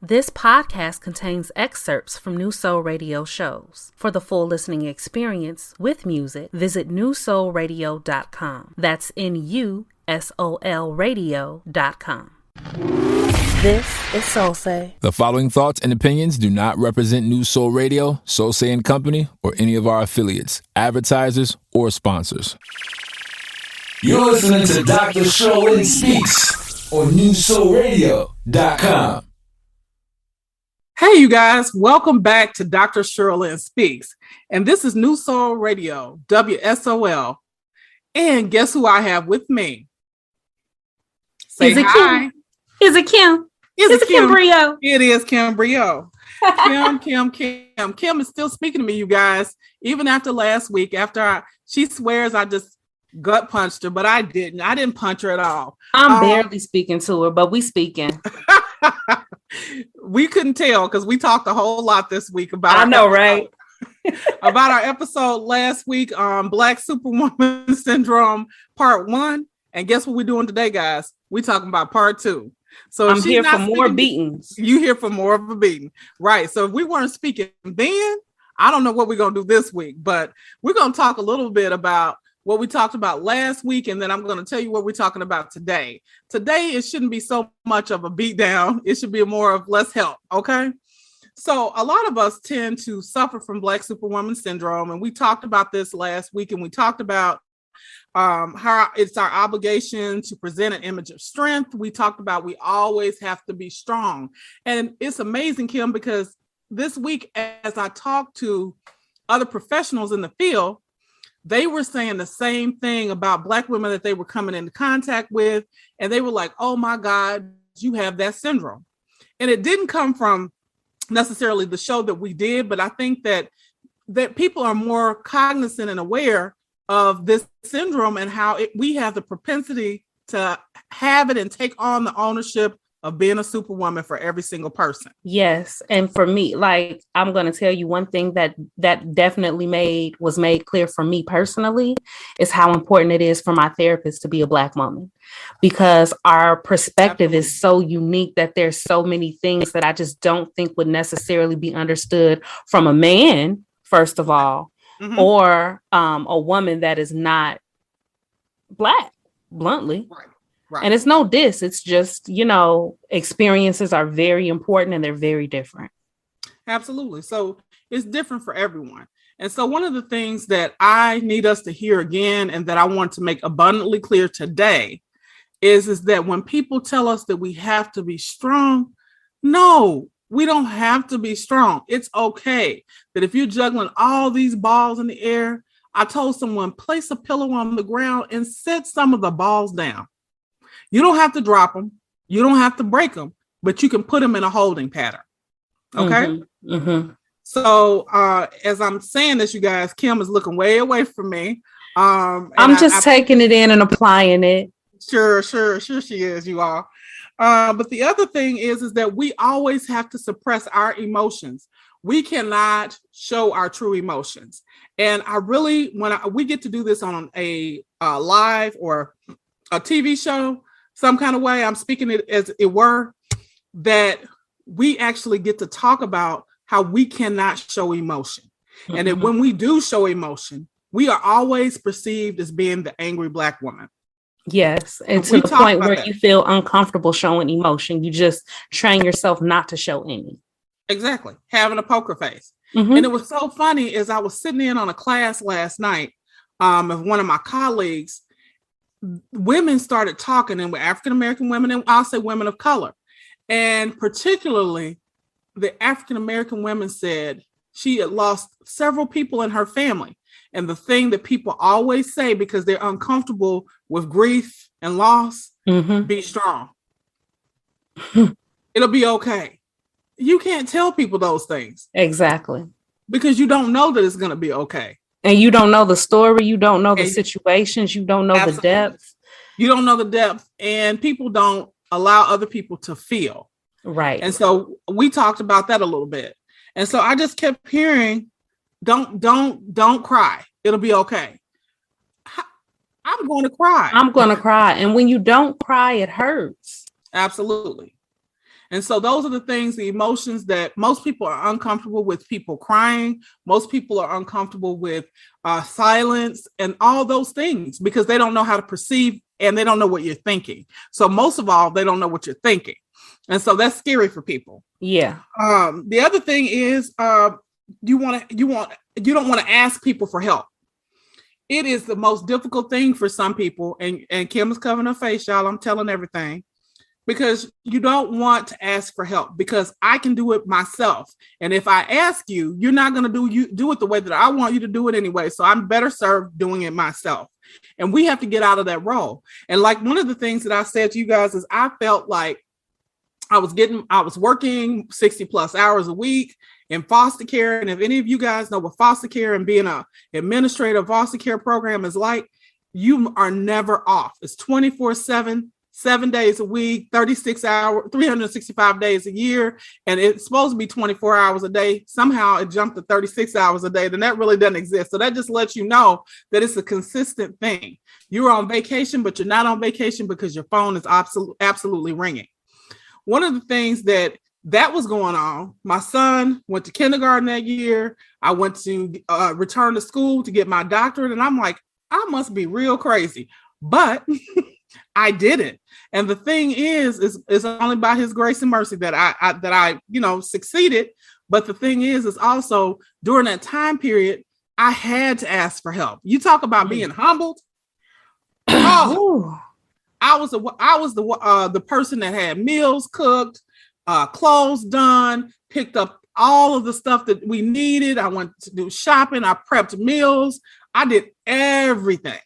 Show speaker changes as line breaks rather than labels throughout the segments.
This podcast contains excerpts from New Soul Radio shows. For the full listening experience with music, visit newsoulradio.com. That's NUSOL radio.com. This is Soul Say.
The following thoughts and opinions do not represent New Soul Radio, Soul Say and Company, or any of our affiliates, advertisers, or sponsors.
You're listening to Dr. Shirlyn Speaks on newsoulradio.com.
Hey, you guys, welcome back to Dr. Shirlyn Speaks. And this is New Soul Radio, WSOL. And guess who I have with me? Say hi.
Kim? Is it Kim?
Is it
Kim Brio?
It is Kim Brio. Kim is still speaking to me, you guys, even after last week, she swears I just gut punched her, but I didn't. I didn't punch her at all.
I'm barely speaking to her, but we speaking.
We couldn't tell because we talked a whole lot this week about
right?
About our episode last week on Black Superwoman Syndrome Part 1. And guess what we're doing today, guys? We're talking about Part 2. So
I'm here for more beatings.
You here for more of a beating. Right. So if we weren't speaking then, I don't know what we're going to do this week, but we're going to talk a little bit about what we talked about last week, and then I'm going to tell you what we're talking about today. Today, it shouldn't be so much of a beat down. It should be more of let's help, okay? So a lot of us tend to suffer from Black Superwoman Syndrome, and we talked about this last week, and we talked about how it's our obligation to present an image of strength. We talked about we always have to be strong. And it's amazing, Kim, because this week, as I talked to other professionals in the field, they were saying the same thing about Black women that they were coming into contact with. And they were like, oh my God, you have that syndrome. And it didn't come from necessarily the show that we did, but I think that people are more cognizant and aware of this syndrome and how we have the propensity to have it and take on the ownership of being a superwoman for every single person.
Yes. And for me, like, I'm going to tell you one thing that definitely was made clear for me personally is how important it is for my therapist to be a Black woman, because our perspective is so unique that there's so many things that I just don't think would necessarily be understood from a man, first of all, or a woman that is not Black, bluntly.
Right.
And it's no diss. It's just, experiences are very important and they're very different.
Absolutely. So it's different for everyone. And so one of the things that I need us to hear again, and that I want to make abundantly clear today is that when people tell us that we have to be strong, no, we don't have to be strong. It's okay that if you're juggling all these balls in the air, I told someone, place a pillow on the ground and set some of the balls down. You don't have to drop them. You don't have to break them, but you can put them in a holding pattern. Okay. So as I'm saying this, you guys, Kim is looking way away from me.
I'm just taking it in and applying it.
Sure she is, you all. But the other thing is that we always have to suppress our emotions. We cannot show our true emotions. And I really, we get to do this on a live or a TV show, some kind of way, I'm speaking it as it were, that we actually get to talk about how we cannot show emotion. And that when we do show emotion, we are always perceived as being the angry Black woman.
Yes. And to the point where you feel uncomfortable showing emotion, you just train yourself not to show any.
Exactly. Having a poker face. And it was so funny as I was sitting in on a class last night of one of my colleagues. Women started talking, and were African-American women, and I'll say women of color. And particularly the African-American women said she had lost several people in her family. And the thing that people always say, because they're uncomfortable with grief and loss, be strong. It'll be okay. You can't tell people those things.
Exactly.
Because you don't know that it's going to be okay.
And you don't know the story. You don't know the situations. You don't know the depth.
You don't know the depth. And people don't allow other people to feel.
Right.
And so we talked about that a little bit. And so I just kept hearing, don't cry. It'll be okay. I'm going to cry.
And when you don't cry, it hurts.
Absolutely. And so those are the things, the emotions that most people are uncomfortable with, people crying. Most people are uncomfortable with silence and all those things because they don't know how to perceive and they don't know what you're thinking. So most of all, they don't know what you're thinking. And so that's scary for people.
Yeah.
The other thing is you don't want to ask people for help. It is the most difficult thing for some people. And Kim is covering her face, y'all. I'm telling everything. Because you don't want to ask for help because I can do it myself. And if I ask you, you're not going to do it the way that I want you to do it anyway. So I'm better served doing it myself. And we have to get out of that role. And like one of the things that I said to you guys is I felt like I was working 60 plus hours a week in foster care. And if any of you guys know what foster care and being an administrative foster care program is like, you are never off. It's 24/7. 7 days a week, 36 hours, 365 days a year. And it's supposed to be 24 hours a day. Somehow it jumped to 36 hours a day. Then that really doesn't exist. So that just lets you know that it's a consistent thing. You're on vacation, but you're not on vacation because your phone is absolutely ringing. One of the things that was going on, my son went to kindergarten that year. I went to return to school to get my doctorate. And I'm like, I must be real crazy. But I did it. And the thing is only by his grace and mercy that I succeeded. But the thing is also during that time period, I had to ask for help. You talk about being humbled. Oh, I was the person that had meals cooked, clothes done, picked up all of the stuff that we needed. I went to do shopping. I prepped meals. I did everything.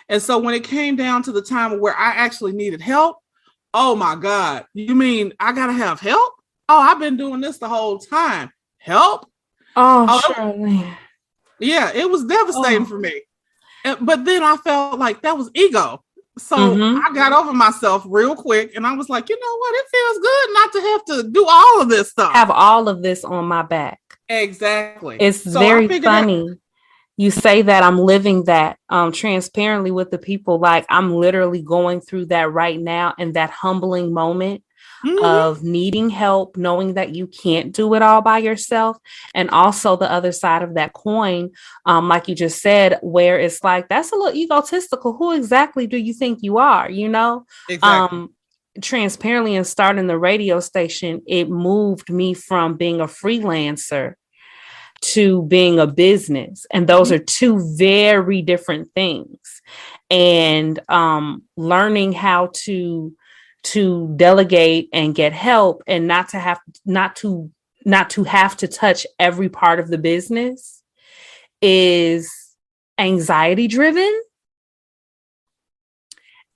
And so when it came down to the time where I actually needed help, oh my God, you mean I got to have help? Oh, I've been doing this the whole time. Help?
Shirley.
Yeah, it was devastating for me. But then I felt like that was ego. So I got over myself real quick and I was like, you know what? It feels good not to have to do all of this stuff.
Have all of this on my back.
Exactly.
It's very funny. You say that. I'm living that transparently with the people. Like I'm literally going through that right now, and that humbling moment of needing help, knowing that you can't do it all by yourself. And also the other side of that coin, like you just said, where it's like, that's a little egotistical. Who exactly do you think you are? You know,
exactly.
Transparently, and starting the radio station, it moved me from being a freelancer to being a business. And those are two very different things. And learning how to delegate and get help and not to have to touch every part of the business is anxiety driven.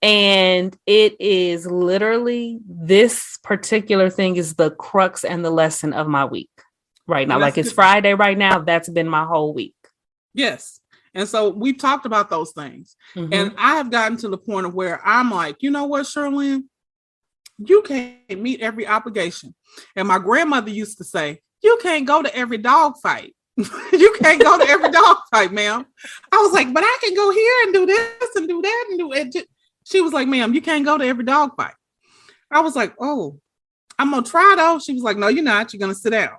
And it is literally, this particular thing is the crux and the lesson of my week right now. Like it's Friday right now. That's been my whole week.
Yes. And so we've talked about those things. And I have gotten to the point of where I'm like, you know what, Shirlyn, you can't meet every obligation. And my grandmother used to say, you can't go to every dog fight. You can't go to every dog fight, ma'am. I was like, but I can go here and do this and do that and do it. She was like, ma'am, you can't go to every dog fight. I was like, oh, I'm going to try though. She was like, no, you're not. You're going to sit down.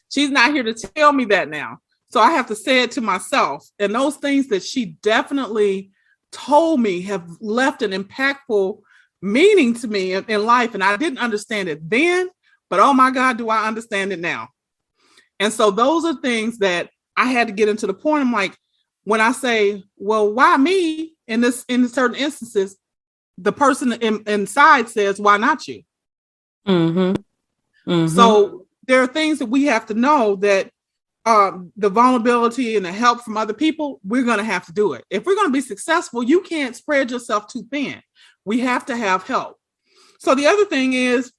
She's not here to tell me that now. So I have to say it to myself. And those things that she definitely told me have left an impactful meaning to me in life. And I didn't understand it then, but oh my God, do I understand it now? And so those are things that I had to get into the point. I'm like, when I say, well, why me in certain instances, the person inside says, why not you? So there are things that we have to know that the vulnerability and the help from other people, we're going to have to do it. If we're going to be successful, you can't spread yourself too thin. We have to have help. So the other thing is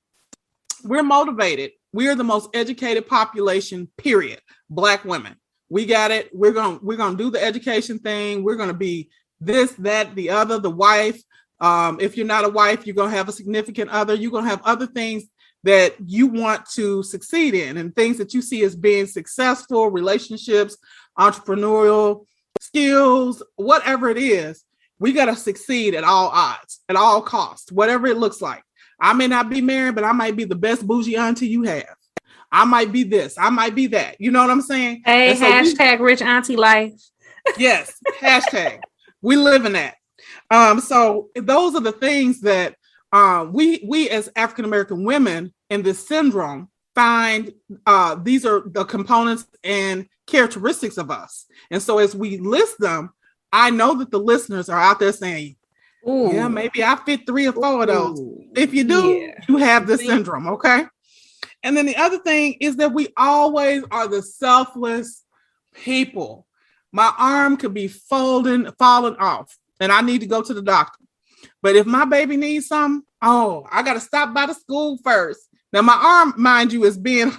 we're motivated. We are the most educated population, period. Black women. We got it. We're going to do the education thing. We're going to be this, that, the other, the wife. If you're not a wife, you're going to have a significant other. You're going to have other things that you want to succeed in and things that you see as being successful, relationships, entrepreneurial skills, whatever it is. We got to succeed at all odds, at all costs, whatever it looks like. I may not be married, but I might be the best bougie auntie you have. I might be this. I might be that. You know what I'm saying?
Hey, so hashtag rich auntie life.
Yes, hashtag. We live in that. So those are the things that we as African American women in this syndrome find. These are the components and characteristics of us. And so as we list them, I know that the listeners are out there saying, ooh, yeah, maybe I fit 3 or 4 of those. If you do, you have this syndrome, okay? And then the other thing is that we always are the selfless people. My arm could be falling off, and I need to go to the doctor. But if my baby needs something, I got to stop by the school first. Now, my arm, mind you, is being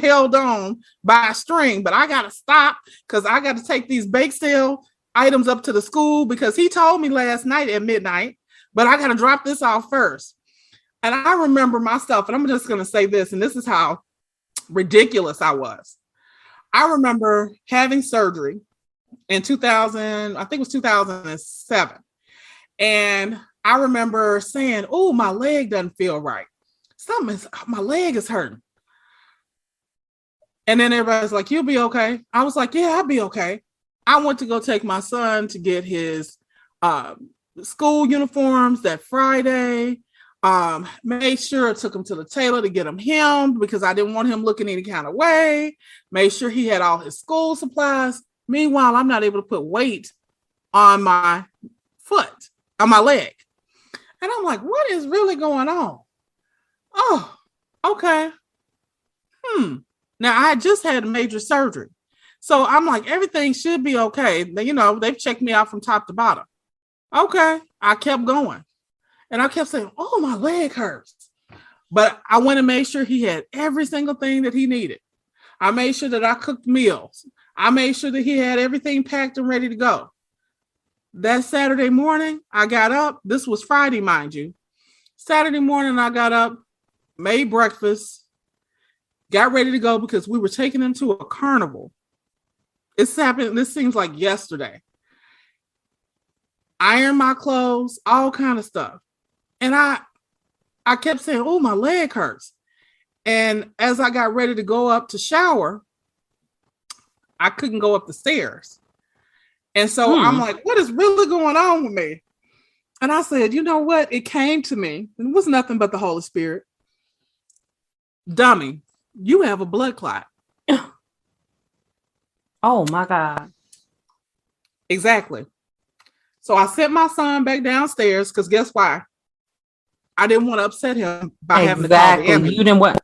held on by a string, but I got to stop because I got to take these bake sale items up to the school because he told me last night at midnight, but I got to drop this off first. And I remember myself, and I'm just going to say this, and this is how ridiculous I was. I remember having surgery in 2000, I think it was 2007. And I remember saying, oh, my leg doesn't feel right. My leg is hurting. And then everybody's like, you'll be okay. I was like, yeah, I'll be okay. I went to go take my son to get his school uniforms that Friday. Made sure I took him to the tailor to get him hemmed because I didn't want him looking any kind of way. Made sure he had all his school supplies. Meanwhile, I'm not able to put weight on my foot, on my leg. And I'm like, what is really going on? Oh, okay. Now, I just had major surgery. So I'm like, everything should be okay. You know, they've checked me out from top to bottom. Okay. I kept going. And I kept saying, oh, my leg hurts. But I went and made sure he had every single thing that he needed. I made sure that I cooked meals. I made sure that he had everything packed and ready to go. That Saturday morning, I got up. This was Friday, mind you. Saturday morning, I got up, made breakfast, got ready to go because we were taking him to a carnival. It's happened. This seems like yesterday. Iron my clothes, all kind of stuff. And I kept saying, oh, my leg hurts. And as I got ready to go up to shower, I couldn't go up the stairs. And so I'm like, what is really going on with me? And I said, you know what? It came to me. It was nothing but the Holy Spirit. Dummy, you have a blood clot.
Oh, my God.
Exactly. So I sent my son back downstairs because guess why? I didn't want to upset him by having to call the ambulance.
You didn't want.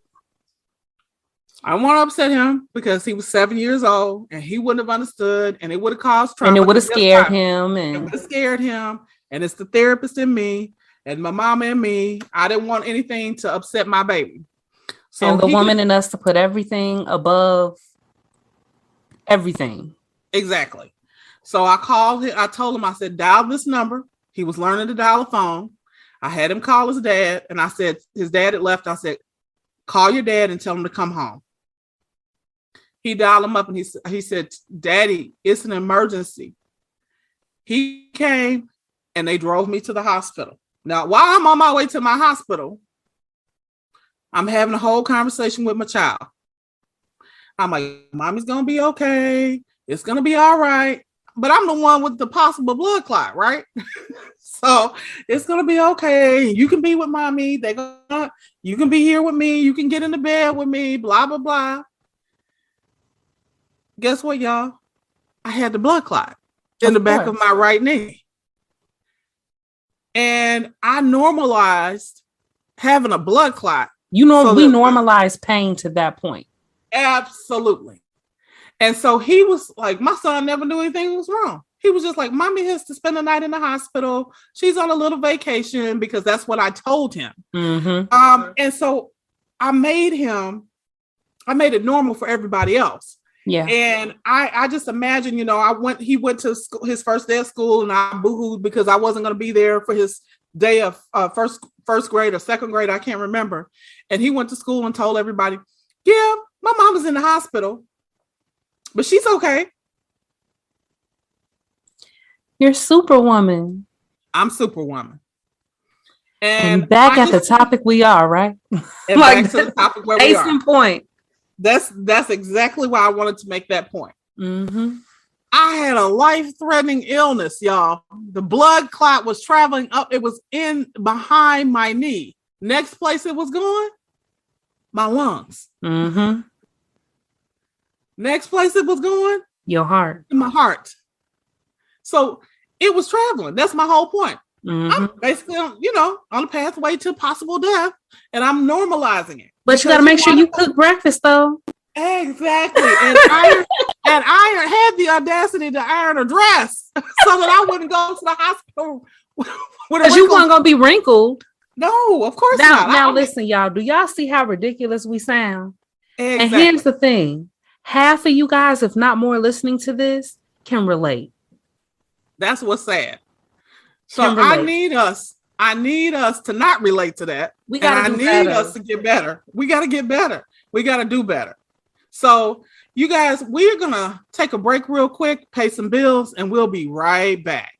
I want to upset him because he was 7 years old and he wouldn't have understood and it would have caused trauma.
And it would have scared him.
It would have scared him. And it's the therapist in me and my mama and me. I didn't want anything to upset my baby. So
and the woman in us to put everything above everything.
Exactly. So I called him. I told him, I said, dial this number. He was learning to dial a phone. I had him call his dad. And I said, his dad had left. I said, call your dad and tell him to come home. He dialed him up and he said, Daddy, it's an emergency. He came and they drove me to the hospital. Now, while I'm on my way to my hospital, I'm having a whole conversation with my child. I'm like, mommy's going to be okay. It's going to be all right. But I'm the one with the possible blood clot, right? So it's going to be okay. You can be with mommy. You can be here with me. You can get in the bed with me, blah, blah, blah. Guess what, y'all? I had the blood clot in the back of my right knee. And I normalized having a blood clot.
You know, we normalize pain to that point.
Absolutely. And so he was like, my son never knew anything was wrong. He was just like, mommy has to spend the night in the hospital. She's on a little vacation because that's what I told him.
Mm-hmm.
And so I made it normal for everybody else.
Yeah.
And I just imagine, you know, he went to school, his first day of school and I boohooed because I wasn't going to be there for his day of first grade or second grade. I can't remember. And he went to school and told everybody, yeah, my mom is in the hospital, but she's okay.
You're Superwoman.
I'm Superwoman.
And back at the topic we are, right?
And back to the topic where we are.
Case in point.
That's exactly why I wanted to make that point.
Mm-hmm.
I had a life-threatening illness, y'all. The blood clot was traveling up. It was in behind my knee. Next place it was going, my lungs.
Mm-hmm.
Next place it was going,
your heart.
My heart. So it was traveling. That's my whole point.
Mm-hmm.
I'm basically, on a pathway to possible death, and I'm normalizing it.
But you got to make sure you cook breakfast, though.
Exactly. And iron had the audacity to iron a dress so that I wouldn't go to the hospital.
Because you weren't going to be wrinkled.
No, of course not.
Now listen, y'all. Do y'all see how ridiculous we sound?
Exactly.
And here's the thing. Half of you guys, if not more, listening to this can relate.
That's what's sad. So I need us to not relate to that. I need us to get better. We got to get better. We got to do better. So you guys, we're going to take a break real quick, pay some bills, and we'll be right back.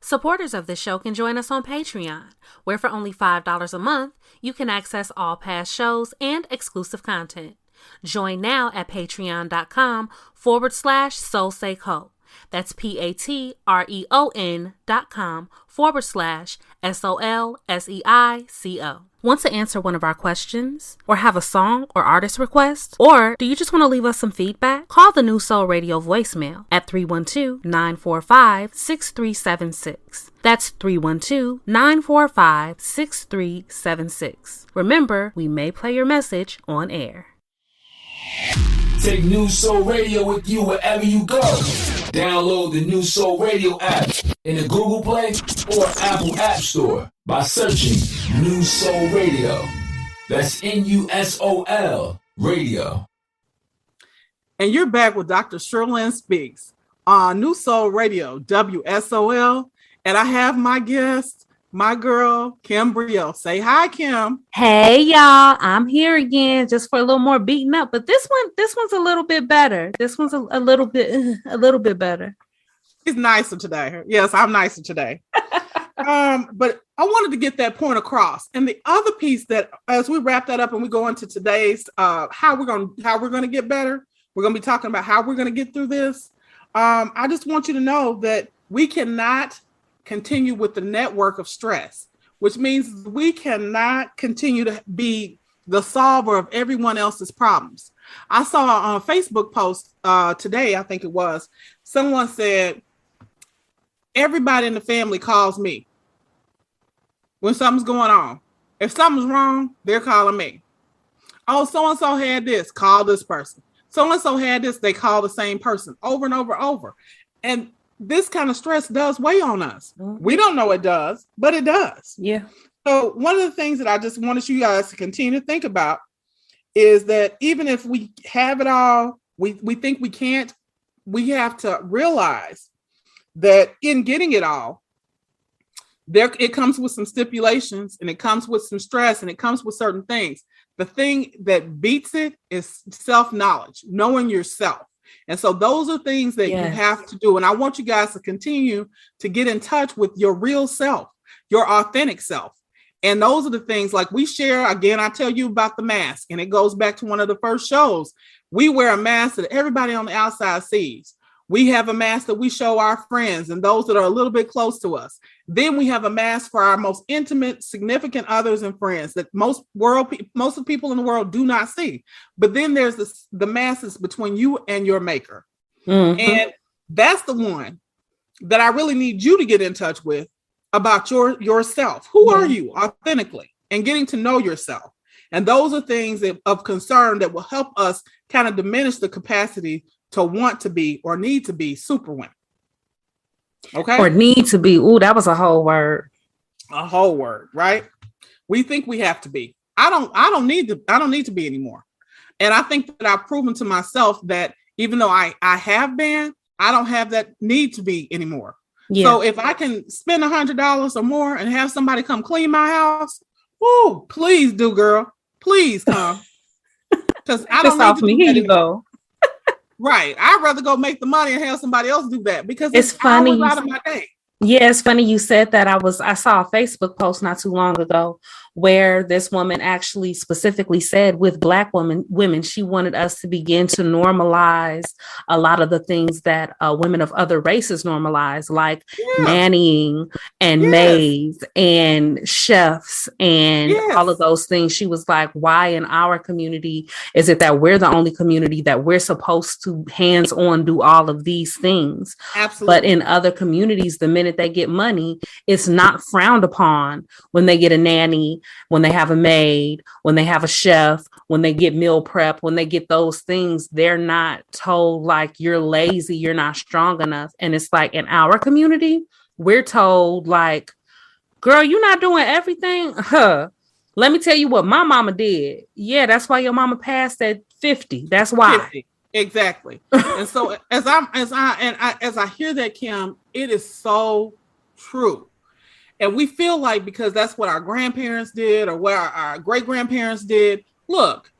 Supporters of this show can join us on Patreon, where for only $5 a month, you can access all past shows and exclusive content. Join now at patreon.com/SoulSayCo. That's patreon.com/SOLSEICO. Want to answer one of our questions? Or have a song or artist request? Or do you just want to leave us some feedback? Call the New Soul Radio voicemail at 312-945-6376. That's 312-945-6376. Remember, we may play your message on air.
Take New Soul Radio with you wherever you go. Download the New Soul Radio app in the Google Play or Apple App Store by searching New Soul Radio. That's NUSOL Radio.
And you're back with Dr. Shirlyn Speaks on New Soul Radio, WSOL. And I have my guest, my girl, Kim Brio. Say hi, Kim.
Hey, y'all. I'm here again just for a little more beaten up. But this one's a little bit better. This one's a little bit better.
She's nicer today. Yes, I'm nicer today. But I wanted to get that point across. And the other piece that, as we wrap that up and we go into today's how we're going to get better, we're going to be talking about how we're going to get through this. I just want you to know that we cannot continue with the network of stress, which means we cannot continue to be the solver of everyone else's problems. I saw on a Facebook post today, I think it was, someone said, everybody in the family calls me when something's going on. If something's wrong, they're calling me. Oh, so-and-so had this, call this person. So-and-so had this, they call the same person over and over and over. And this kind of stress does weigh on us. Mm-hmm. We don't know it does, but it does.
Yeah.
So one of the things that I just wanted you guys to continue to think about is that even if we have it all, we think we can't, we have to realize that in getting it all, it comes with some stipulations and it comes with some stress and it comes with certain things. The thing that beats it is self-knowledge, knowing yourself. And so those are things that you have to do. And I want you guys to continue to get in touch with your real self, your authentic self. And those are the things like we share. Again, I tell you about the mask, and it goes back to one of the first shows. We wear a mask that everybody on the outside sees. We have a mask that we show our friends and those that are a little bit close to us. Then we have a mask for our most intimate, significant others and friends that most of the people in the world do not see. But then there's the masks between you and your maker. Mm-hmm. And that's the one that I really need you to get in touch with about yourself. Who are you authentically, and getting to know yourself. And those are things of concern that will help us kind of diminish the capacity to want to be or need to be superwomen. Okay.
Or need to be. Ooh, that was a whole word.
A whole word, right? We think we have to be. I don't need to be anymore. And I think that I've proven to myself that even though I have been, I don't have that need to be anymore. Yeah. So if I can spend $100 or more and have somebody come clean my house, whoo, please do, girl. Please come. Because I don't need to do
Here you go.
Right. I'd rather go make the money and have somebody else do that because
it's funny.
Out of my day.
Yeah, it's funny you said that. I saw a Facebook post not too long ago where this woman actually specifically said with Black women, she wanted us to begin to normalize a lot of the things that women of other races normalize, like
Yeah.
nannying and
Yes.
maids and chefs and all of
Yes.
those things. She was like, why in our community is it that we're the only community that we're supposed to hands-on do all of these things? But
Absolutely.
in other communities, the minute they get money, it's not frowned upon when they get a nanny, when they have a maid, when they have a chef, when they get meal prep, when they get those things. They're not told like you're lazy, you're not strong enough. And it's like in our community, we're told like, girl, you're not doing everything. Let me tell you what my mama did. Yeah, that's why your mama passed at 50. That's why.
50. Exactly. And so as I hear that, Kim, it is so true. And we feel like because that's what our grandparents did or what our great grandparents did. Look,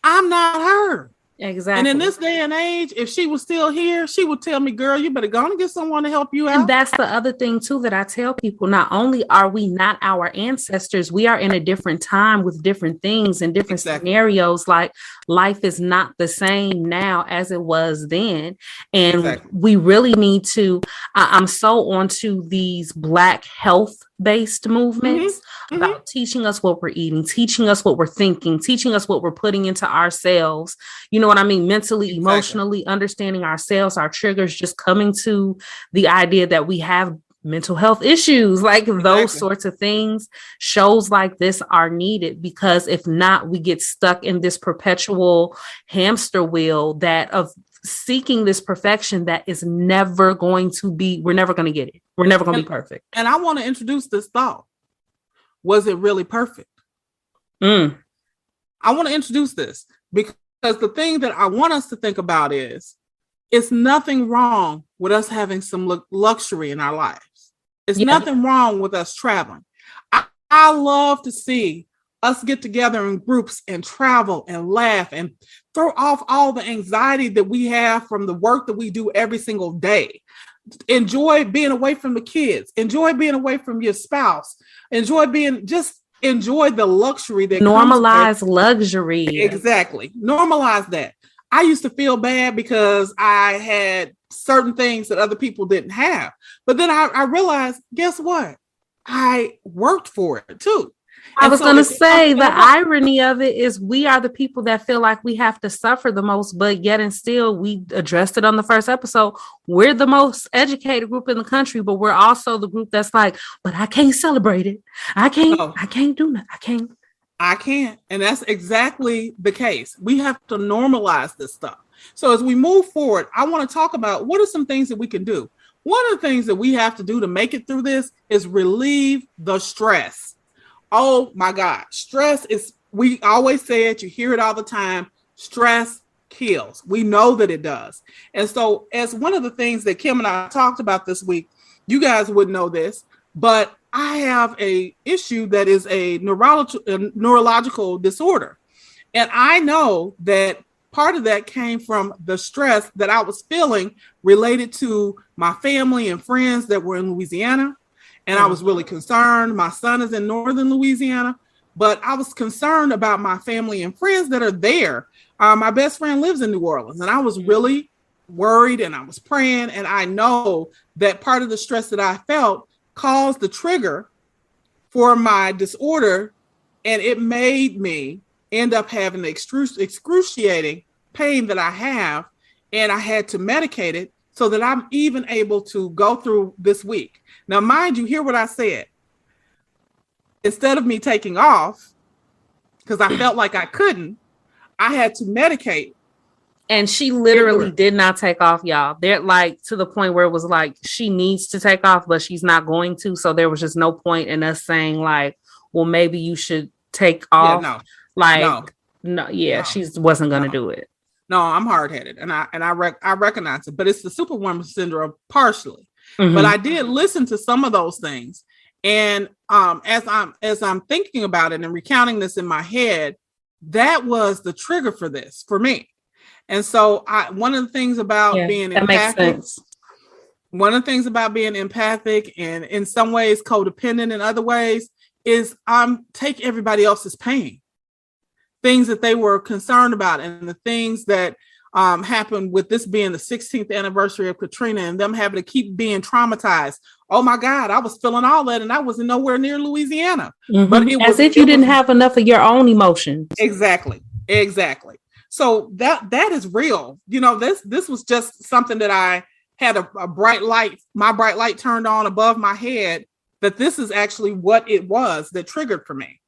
I'm not her.
Exactly.
And in this day and age, if she was still here, she would tell me, girl, you better go and get someone to help you out.
And that's the other thing, too, that I tell people. Not only are we not our ancestors, we are in a different time with different things and different scenarios. Like life is not the same now as it was then. And we really need to, I'm so onto these Black health based movements about teaching us what we're eating, teaching us what we're thinking, teaching us what we're putting into ourselves. You know what I mean? Mentally, emotionally, understanding ourselves, our triggers, just coming to the idea that we have mental health issues, like those sorts of things. Shows like this are needed, because if not, we get stuck in this perpetual hamster wheel that of seeking this perfection that is never going to be, we're never going to get it. We're never going to be perfect.
And I want to introduce this thought. Was it really perfect? I want to introduce this because the thing that I want us to think about is it's nothing wrong with us having some luxury in our lives. It's nothing wrong with us traveling. I love to see us get together in groups and travel and laugh and throw off all the anxiety that we have from the work that we do every single day. Enjoy being away from the kids. Enjoy being away from your spouse. Enjoy the luxury that
normalize luxury.
Exactly. Normalize that. I used to feel bad because I had certain things that other people didn't have. But then I realized, guess what? I worked for it too.
I was going to say the irony of it is we are the people that feel like we have to suffer the most, but yet and still we addressed it on the first episode. We're the most educated group in the country, but we're also the group that's like, but I can't celebrate it. I can't do that.
I can't. And that's exactly the case. We have to normalize this stuff. So as we move forward, I want to talk about what are some things that we can do. One of the things that we have to do to make it through this is relieve the stress. Oh my God. Stress is, we always say it, you hear it all the time. Stress kills. We know that it does. And so as one of the things that Kim and I talked about this week, you guys would know this, but I have a issue that is a neurological disorder. And I know that part of that came from the stress that I was feeling related to my family and friends that were in Louisiana. And I was really concerned. My son is in northern Louisiana, but I was concerned about my family and friends that are there. My best friend lives in New Orleans, and I was really worried, and I was praying. And I know that part of the stress that I felt caused the trigger for my disorder, and it made me end up having the excruciating pain that I have, and I had to medicate it so that I'm even able to go through this week. Now, mind you, hear what I said. Instead of me taking off, because I felt like I couldn't, I had to medicate.
And she literally did not take off, y'all. They're like to the point where it was like she needs to take off, but she's not going to. So there was just no point in us saying like, well, maybe you should take off. She wasn't going to do it.
No, I'm hard-headed, and I recognize it, but it's the Superwoman Syndrome partially. But I did listen to some of those things, and as I'm thinking about it and recounting this in my head, that was the trigger for this for me. And so one of the things about being empathic, one of the things about being empathic and in some ways codependent in other ways is take everybody else's pain, things that they were concerned about, and the things that happened with this being the 16th anniversary of Katrina and them having to keep being traumatized. Oh my God, I was feeling all that and I wasn't nowhere near Louisiana.
Mm-hmm.
But it
as if you didn't have enough of your own emotions.
Exactly. So that is real. You know, this was just something that I had a bright light, my bright light turned on above my head, that this is actually what it was that triggered for me.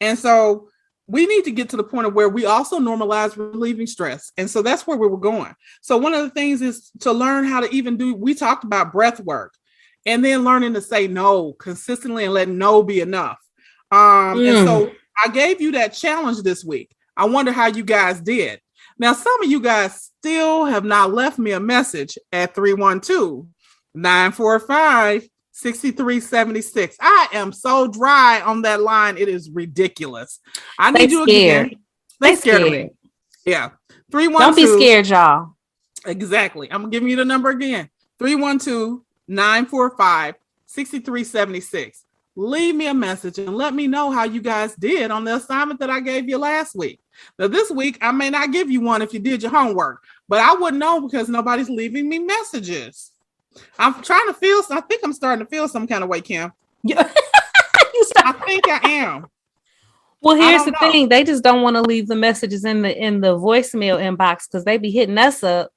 And so we need to get to the point of where we also normalize relieving stress. And so that's where we were going. So one of the things is to learn how to even we talked about breath work and then learning to say no consistently and let no be enough. And so I gave you that challenge this week. I wonder how you guys did. Now, some of you guys still have not left me a message at 312-945-6376. I am so dry on that line. It is ridiculous. I need you again. They scared of me. Yeah. 312.
Don't be scared, y'all.
Exactly. I'm giving you the number again. 312-945-6376. Leave me a message and let me know how you guys did on the assignment that I gave you last week. Now, this week, I may not give you one if you did your homework, but I wouldn't know because nobody's leaving me messages. I'm trying to feel, I think I'm starting to feel some kind of way, Kim.
Yeah.
I think I am.
Well, here's the thing. They just don't want to leave the messages in the voicemail inbox because they be hitting us up.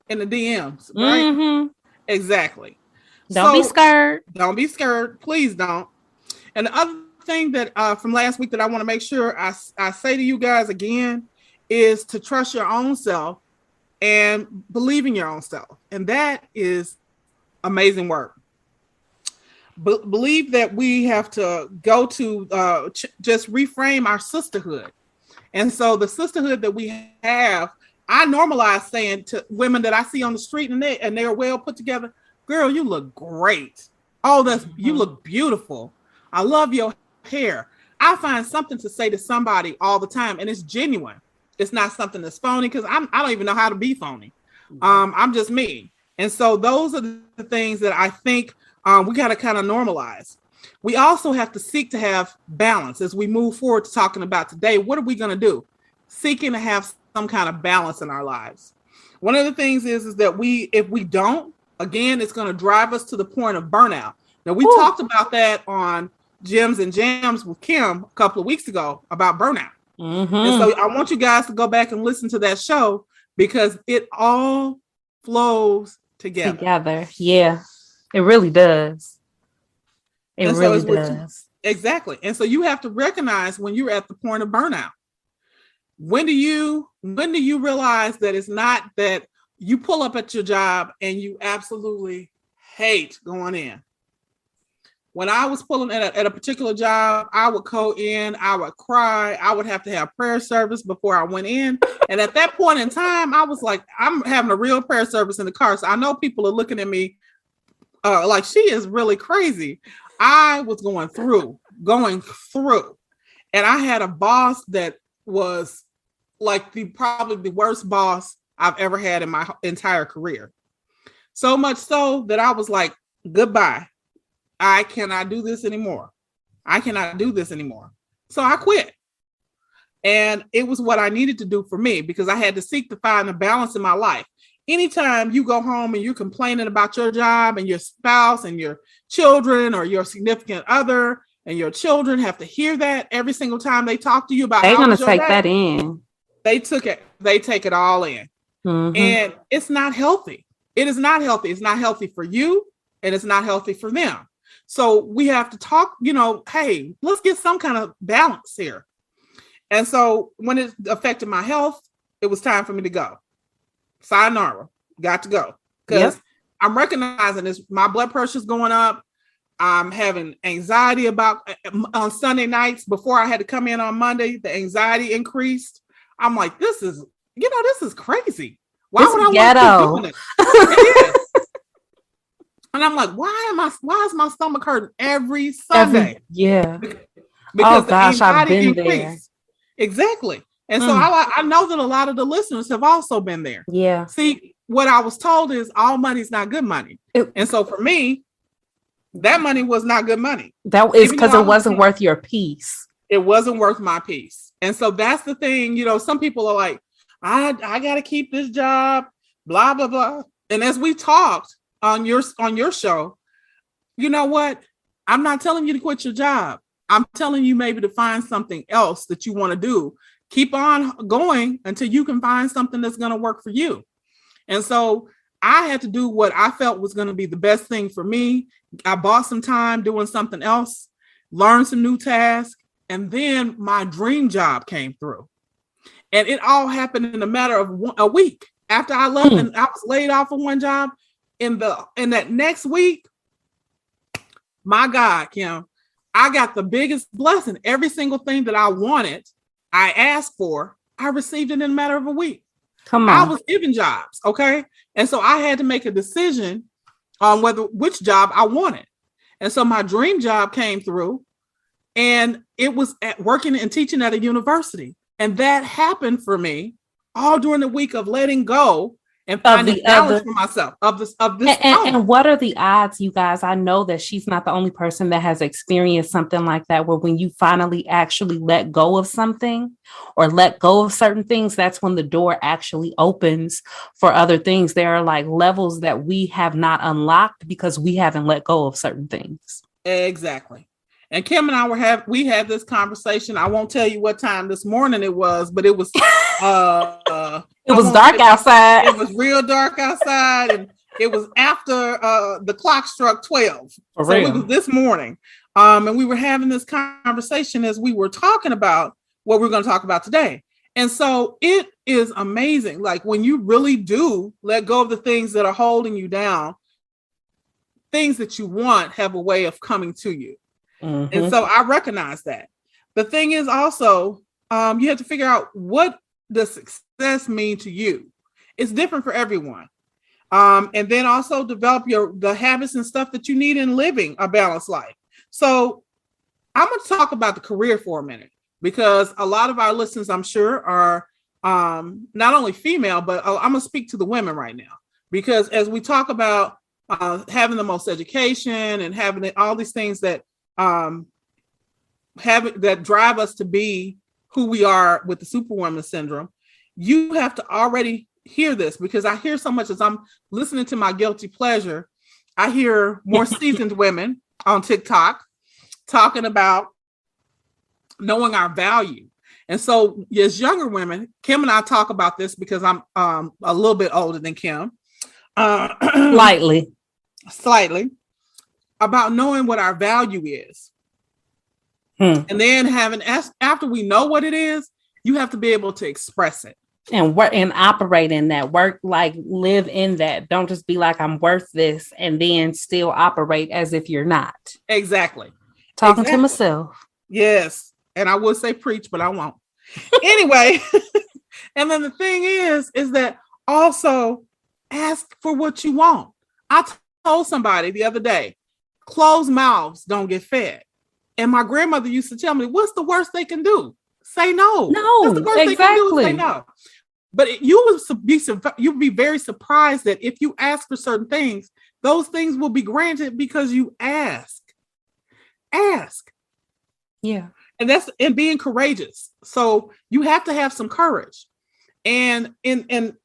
In the DMs, right? Mm-hmm. Exactly.
Don't be scared.
Don't be scared. Please don't. And the other thing that from last week that I want to make sure I say to you guys again is to trust your own self and believe in your own self. And that is amazing work. Believe that we have to go to just reframe our sisterhood. And so the sisterhood that we have, I normalize saying to women that I see on the street and they're well put together, girl, you look great. Oh, you look beautiful. I love your hair. I find something to say to somebody all the time, and it's genuine. It's not something that's phony because I don't even know how to be phony. I'm just me. And so those are the things that I think we got to kind of normalize. We also have to seek to have balance as we move forward to talking about today. What are we going to do? Seeking to have some kind of balance in our lives. One of the things is that if we don't, again, it's going to drive us to the point of burnout. Now, we talked about that on Gems and Jams with Kim a couple of weeks ago about burnout. Mm-hmm. And so I want you guys to go back and listen to that show because it all flows together.
Yeah, it really does. It really does.
Exactly. And so you have to recognize when you're at the point of burnout. When do you realize that it's not that you pull up at your job and you absolutely hate going in? When I was pulling at a particular job, I would go in, I would cry, I would have to have prayer service before I went in. And at that point in time, I was like, I'm having a real prayer service in the car. So I know people are looking at me like she is really crazy. I was going through. And I had a boss that was like probably the worst boss I've ever had in my entire career. So much so that I was like, goodbye. I cannot do this anymore. So I quit. And it was what I needed to do for me because I had to seek to find a balance in my life. Anytime you go home and you're complaining about your job and your spouse and your children or your significant other and your children have to hear that every single time they talk to you about
they're going to take that in.
They take it all in. Mm-hmm. And it's not healthy. It is not healthy. It's not healthy for you and it's not healthy for them. So we have to talk, hey, let's get some kind of balance here. And so when it affected my health, it was time for me to go. Sayonara, got to go. Because I'm recognizing this, my blood pressure is going up. I'm having anxiety on Sunday nights before I had to come in on Monday, the anxiety increased. I'm like, this is crazy. Why would I want to keep doing this? It is. And I'm like, why is my stomach hurting every Sunday? Because the anxiety increased. There. Exactly. And so I know that a lot of the listeners have also been there.
Yeah.
See, what I was told is all money's not good money. And so for me, that money was not good money.
That is because it wasn't worth your peace.
It wasn't worth my peace. And so that's the thing, some people are like, I got to keep this job, blah, blah, blah. And as we talked on your show, you know what? I'm not telling you to quit your job. I'm telling you maybe to find something else that you want to do. Keep on going until you can find something that's going to work for you. And so I had to do what I felt was going to be the best thing for me. I bought some time doing something else, learned some new tasks, and then my dream job came through. And it all happened in a matter of a week. After I left and I was laid off of one job, in that next week, my God, Kim, I got the biggest blessing. Every single thing that I wanted, I asked for, I received it in a matter of a week.
Come on.
I was given jobs, okay? And so I had to make a decision on which job I wanted. And so my dream job came through, and it was working and teaching at a university. And that happened for me all during the week of letting go and finding balance for myself of this.
And what are the odds, you guys? I know that she's not the only person that has experienced something like that, where when you finally actually let go of something or let go of certain things, that's when the door actually opens for other things. There are like levels that we have not unlocked because we haven't let go of certain things.
Exactly. And Kim and I we had this conversation. I won't tell you what time this morning it was, but it was
it was dark outside.
It was real dark outside, and it was after the clock struck 12. So it was this morning. And we were having this conversation as we were talking about what we're going to talk about today. And so it is amazing. Like when you really do let go of the things that are holding you down, things that you want have a way of coming to you. Mm-hmm. And so I recognize that. The thing is also, you have to figure out, what does success mean to you? It's different for everyone. And then also develop the habits and stuff that you need in living a balanced life. So I'm going to talk about the career for a minute, because a lot of our listeners, I'm sure, are not only female, but I'm going to speak to the women right now, because as we talk about having the most education and having all these things that that drive us to be who we are with the Superwoman Syndrome, you have to already hear this, because I hear so much as I'm listening to my guilty pleasure. I hear more seasoned women on TikTok talking about knowing our value. And so as younger women, Kim and I talk about this because I'm a little bit older than Kim.
Slightly,
about knowing what our value is. And then after we know what it is, you have to be able to express it.
And work and operate in that, work, like live in that. Don't just be like, I'm worth this, and then still operate as if you're not.
Exactly.
Talking to myself.
Yes. And I would say preach, but I won't. Anyway. And then the thing is that also ask for what you want. I told somebody the other day, closed mouths don't get fed. And my grandmother used to tell me, what's the worst they can do? Say no.
No,
what's the worst they can do is say no. But you'll be very surprised that if you ask for certain things, those things will be granted because you ask. Ask.
Yeah.
And being courageous. So you have to have some courage. And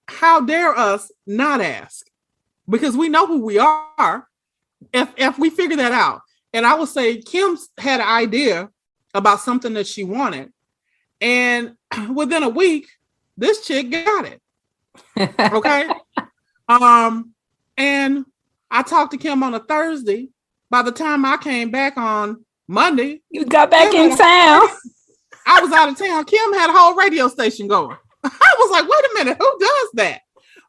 how dare us not ask? Because we know who we are if we figure that out. And I would say Kim had an idea about something that she wanted. And within a week, this chick got it. Okay. And I talked to Kim on a Thursday. By the time I came back on Monday,
you got back in town.
I was out of town. Kim had a whole radio station going. I was like, wait a minute, who does that?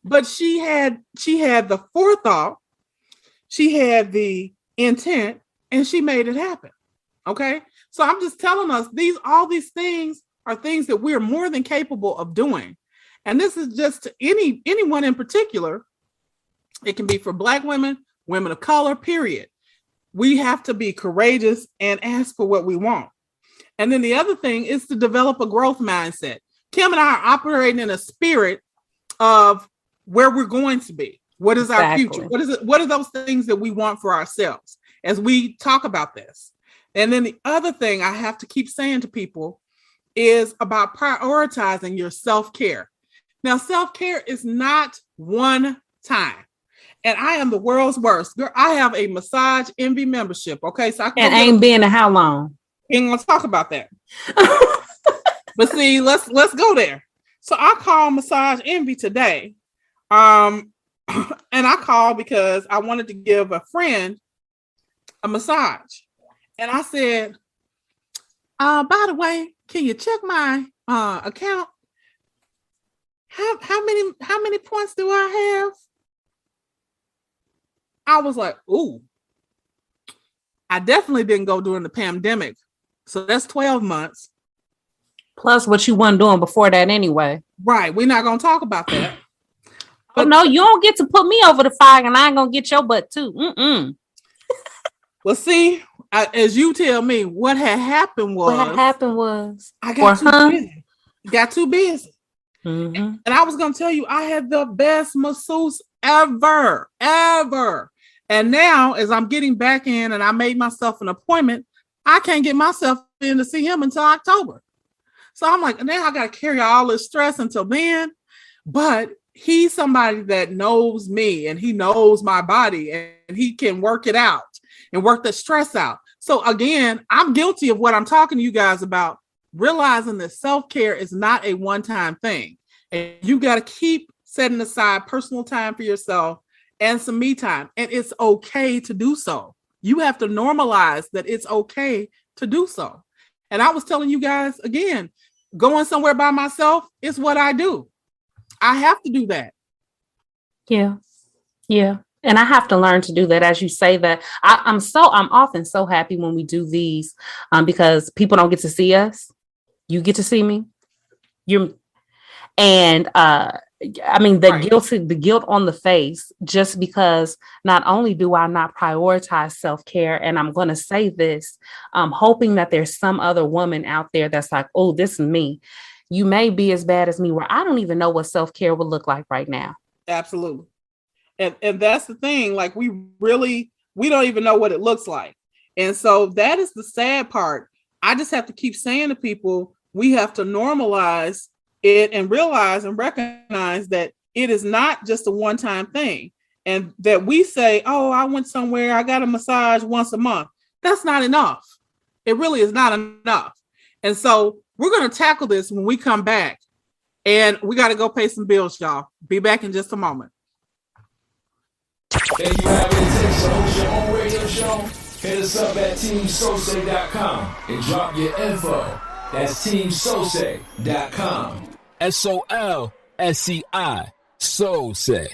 But she had the forethought, she had the intent, and she made it happen. Okay. So I'm just telling us all these things are things that we're more than capable of doing. And this is just to anyone in particular. It can be for Black women, women of color, period. We have to be courageous and ask for what we want. And then the other thing is to develop a growth mindset. Kim and I are operating in a spirit of where we're going to be. What is our future?
Exactly.
What are those things that we want for ourselves as we talk about this? And then the other thing I have to keep saying to people is about prioritizing your self-care. Now, self-care is not one time. And I am the world's worst. Girl, I have a Massage Envy membership. Okay. So I
And ain't been in how long?
Ain't gonna talk about that. But see, let's go there. So I called Massage Envy today. And I called because I wanted to give a friend a massage. And I said, by the way, can you check my account? How many points do I have? I was like, ooh, I definitely didn't go during the pandemic. So that's 12 months.
Plus what you weren't doing before that anyway.
Right. We're not going to talk about that.
But no, you don't get to put me over the fire and I ain't going to get your butt too.
Well, see, as you tell me, what had happened was
I
got too busy. Mm-hmm. And I was going to tell you, I had the best masseuse ever. And now as I'm getting back in and I made myself an appointment, I can't get myself in to see him until October. So I'm like, now I got to carry all this stress until then. But he's somebody that knows me and he knows my body and he can work it out and work the stress out. So again, I'm guilty of what I'm talking to you guys about, realizing that self-care is not a one-time thing. And you got to keep setting aside personal time for yourself and some me time. And it's okay to do so. You have to normalize that it's okay to do so. And I was telling you guys, again, going somewhere by myself is what I do. I have to do that.
Yeah. And I have to learn to do that. As you say that, I'm often so happy when we do these because people don't get to see us. You get to see me. The guilt on the face, just because not only do I not prioritize self-care, and I'm going to say this, hoping that there's some other woman out there that's like, oh, this is me. You may be as bad as me where I don't even know what self-care would look like right now.
Absolutely. And that's the thing. Like we don't even know what it looks like. And so that is the sad part. I just have to keep saying to people, we have to normalize it and realize and recognize that it is not just a one-time thing. And that we say, oh, I went somewhere, I got a massage once a month. That's not enough. It really is not enough. And so we're going to tackle this when we come back. And we got to go pay some bills, y'all. Be back in just a moment.
If you have what it takes to host your own radio show, hit us up at teamsosay.com and drop your info. That's teamsosay.com.
SOLSCI, So Say.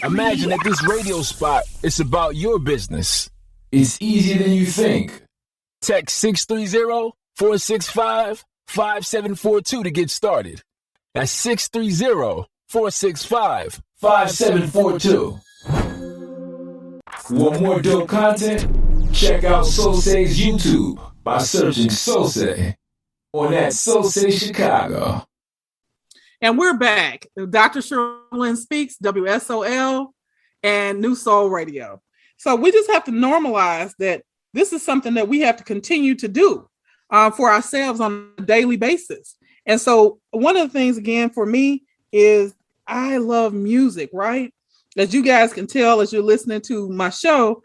Imagine that this radio spot is about your business.
It's easier than you think.
Text 630-465-5742 to get started. That's 630-465-5742.
Want more dope content? Check out So Say's YouTube by searching So Say on that So Say Chicago.
And we're back. Dr. Shirlyn Speaks, WSOL, and New Soul Radio. So we just have to normalize that this is something that we have to continue to do for ourselves on a daily basis. And so one of the things, again, for me is I love music, right? As you guys can tell, as you're listening to my show,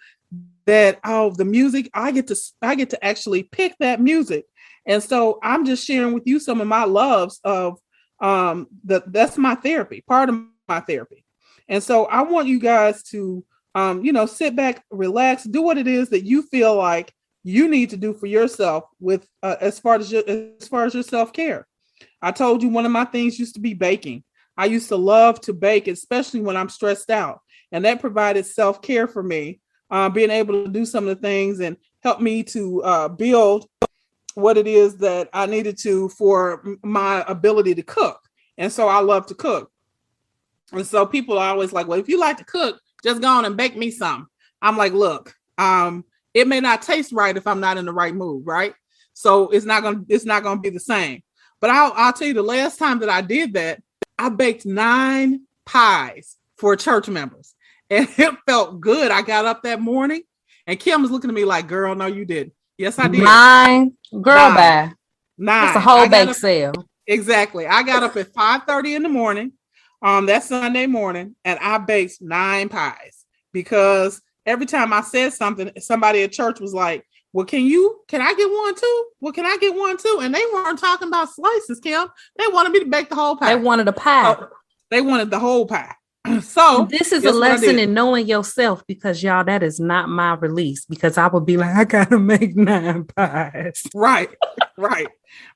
that the music, I get to actually pick that music. And so I'm just sharing with you some of my loves of that's my therapy, part of my therapy. And so I want you guys to sit back, relax, do what it is that you feel like you need to do for yourself with as far as your self-care. I told you one of my things used to be baking. I used to love to bake, especially when I'm stressed out. And that provided self-care for me, being able to do some of the things and help me to build what it is that I needed to for my ability to cook. And so I love to cook. And so people are always like, well, if you like to cook, just go on and bake me some. I'm like, look, it may not taste right if I'm not in the right mood, right? So it's not gonna be the same. But I'll tell you, the last time that I did that, I baked 9 pies for church members. And it felt good. I got up that morning and Kim was looking at me like, girl, no, you didn't. Yes, I did.
9, girl,
9.
bye.
9.
That's a whole bake sale.
Exactly. I got up at 5:30 in the morning, that Sunday morning, and I baked 9 pies because every time I said something, somebody at church was like, well, can I get one too? Well, can I get one too? And they weren't talking about slices, Kim. They wanted me to bake the whole pie.
They wanted a pie.
They wanted the whole pie. So
this is a lesson in knowing yourself, because y'all, that is not my release, because I would be like, I gotta make 9 pies.
Right.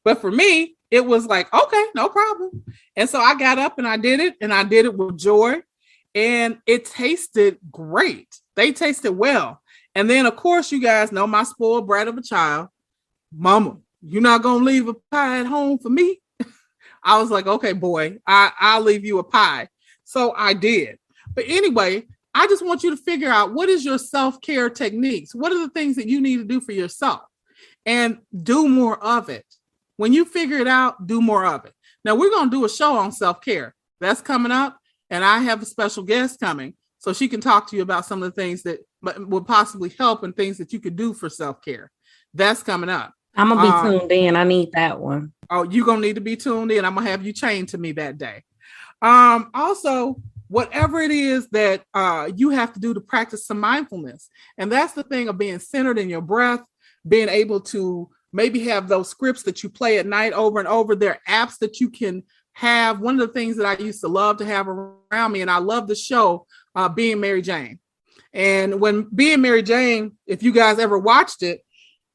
But for me, it was like, okay, no problem. And so I got up and I did it with joy, and it tasted great. They tasted well. And then of course, you guys know my spoiled brat of a child. Mama, you're not gonna leave a pie at home for me? I was like, okay, boy, I'll leave you a pie. So I did. But anyway, I just want you to figure out, what is your self-care techniques? What are the things that you need to do for yourself? And do more of it. When you figure it out, do more of it. Now we're going to do a show on self-care. That's coming up. And I have a special guest coming, so she can talk to you about some of the things that would possibly help and things that you could do for self-care. That's coming up.
I'm going to be tuned in. I need that one.
Oh, you're going to need to be tuned in. I'm going to have you chained to me that day. Also, whatever it is that you have to do to practice some mindfulness. And that's the thing of being centered in your breath, being able to maybe have those scripts that you play at night over and over. There are apps that you can have. One of the things that I used to love to have around me, and I love the show, Being Mary Jane. And when Being Mary Jane, if you guys ever watched it,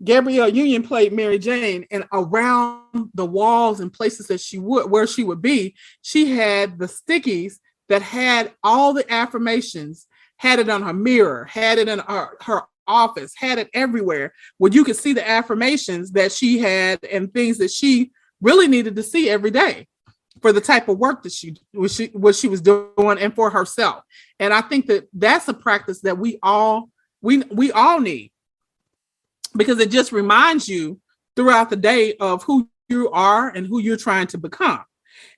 Gabrielle Union played Mary Jane, and around the walls and places that where she would be, she had the stickies that had all the affirmations, had it on her mirror, had it in her office, had it everywhere, where you could see the affirmations that she had and things that she really needed to see every day for the type of work that she was doing and for herself. And I think that that's a practice that we all need, because it just reminds you throughout the day of who you are and who you're trying to become.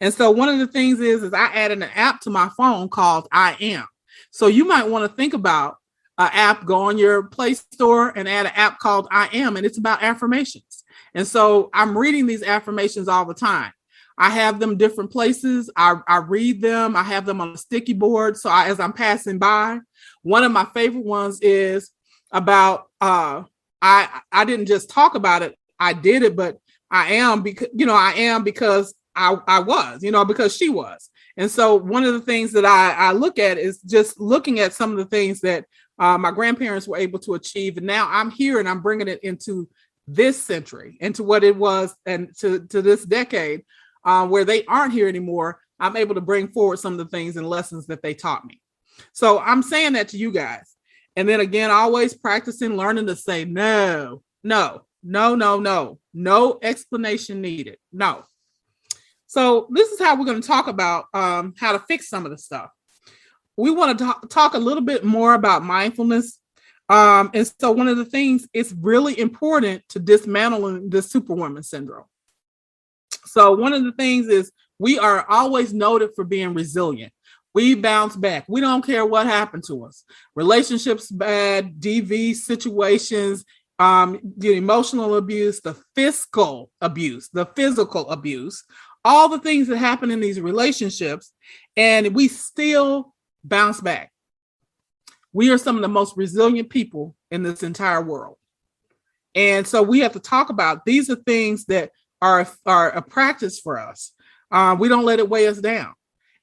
And so one of the things is I added an app to my phone called I Am. So you might want to think about an app, go on your Play Store and add an app called I Am, and it's about affirmations. And so I'm reading these affirmations all the time. I have them different places. I read them. I have them on a sticky board. So as I'm passing by, one of my favorite ones is about, I didn't just talk about it. I did it, but I am because I was, because she was. And so one of the things that I look at is just looking at some of the things that my grandparents were able to achieve. And now I'm here and I'm bringing it into this century, into what it was, and to this decade where they aren't here anymore. I'm able to bring forward some of the things and lessons that they taught me. So I'm saying that to you guys. And then again, always practicing learning to say no explanation needed. No. So this is how we're going to talk about how to fix some of the stuff. We want to talk a little bit more about mindfulness. And so one of the things, it's really important to dismantle the Superwoman Syndrome. So one of the things is we are always noted for being resilient. We bounce back. We don't care what happened to us. Relationships bad, DV situations, the emotional abuse, the physical abuse, all the things that happen in these relationships, and we still bounce back. We are some of the most resilient people in this entire world. And so we have to talk about, these are things that are a practice for us. We don't let it weigh us down.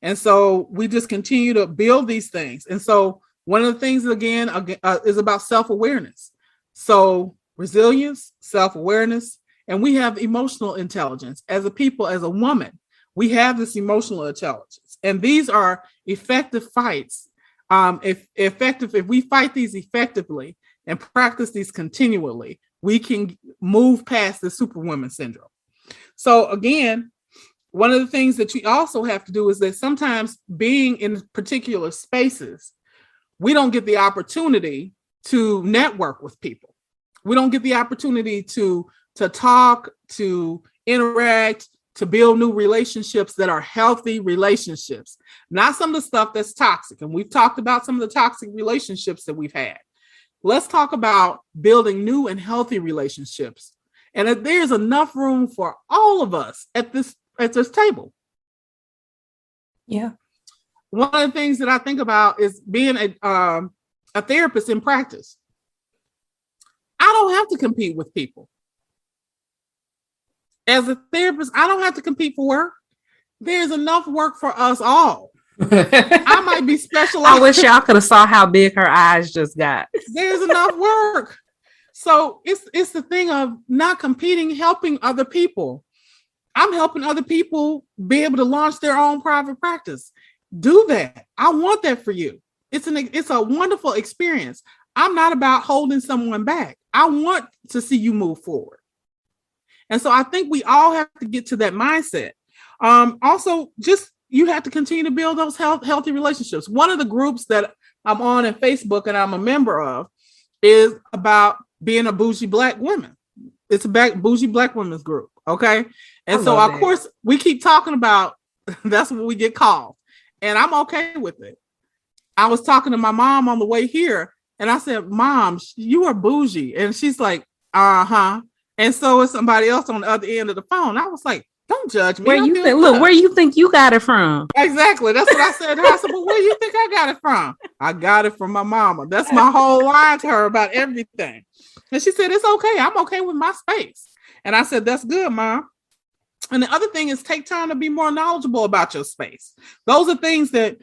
And so we just continue to build these things. And so one of the things, again, is about self-awareness. So resilience, self-awareness, and we have emotional intelligence. As a people, as a woman, we have this emotional intelligence. And these are effective fights. If we fight these effectively and practice these continually, we can move past the Superwoman Syndrome. So again, one of the things that you also have to do is that sometimes being in particular spaces, we don't get the opportunity to network with people. We don't get the opportunity to talk, to interact, to build new relationships that are healthy relationships, not some of the stuff that's toxic. And we've talked about some of the toxic relationships that we've had. Let's talk about building new and healthy relationships. And that there's enough room for all of us at this table.
Yeah.
One of the things that I think about is being a therapist in practice. I don't have to compete with people. As a therapist, I don't have to compete for work. There's enough work for us all. I might be specialized.
I wish y'all could have saw how big her eyes just got.
There's enough work. So it's the thing of not competing, helping other people. I'm helping other people be able to launch their own private practice. Do that. I want that for you. It's a wonderful experience. I'm not about holding someone back. I want to see you move forward. And so I think we all have to get to that mindset. Also, just you have to continue to build those healthy relationships. One of the groups that I'm on Facebook and I'm a member of is about being a bougie Black woman. It's a bougie Black women's group. Okay. And so, of course, we keep talking about that's what we get called. And I'm okay with it. I was talking to my mom on the way here and I said, Mom, you are bougie. And she's like, uh-huh. And so is somebody else on the other end of the phone. I was like, don't judge me.
Where you think you got it from?
Exactly. That's what I said to her. I said, well, where do you think I got it from? I got it from my mama. That's my whole line to her about everything. And she said, it's okay. I'm okay with my space. And I said, that's good, Mom. And the other thing is take time to be more knowledgeable about your space. Those are things that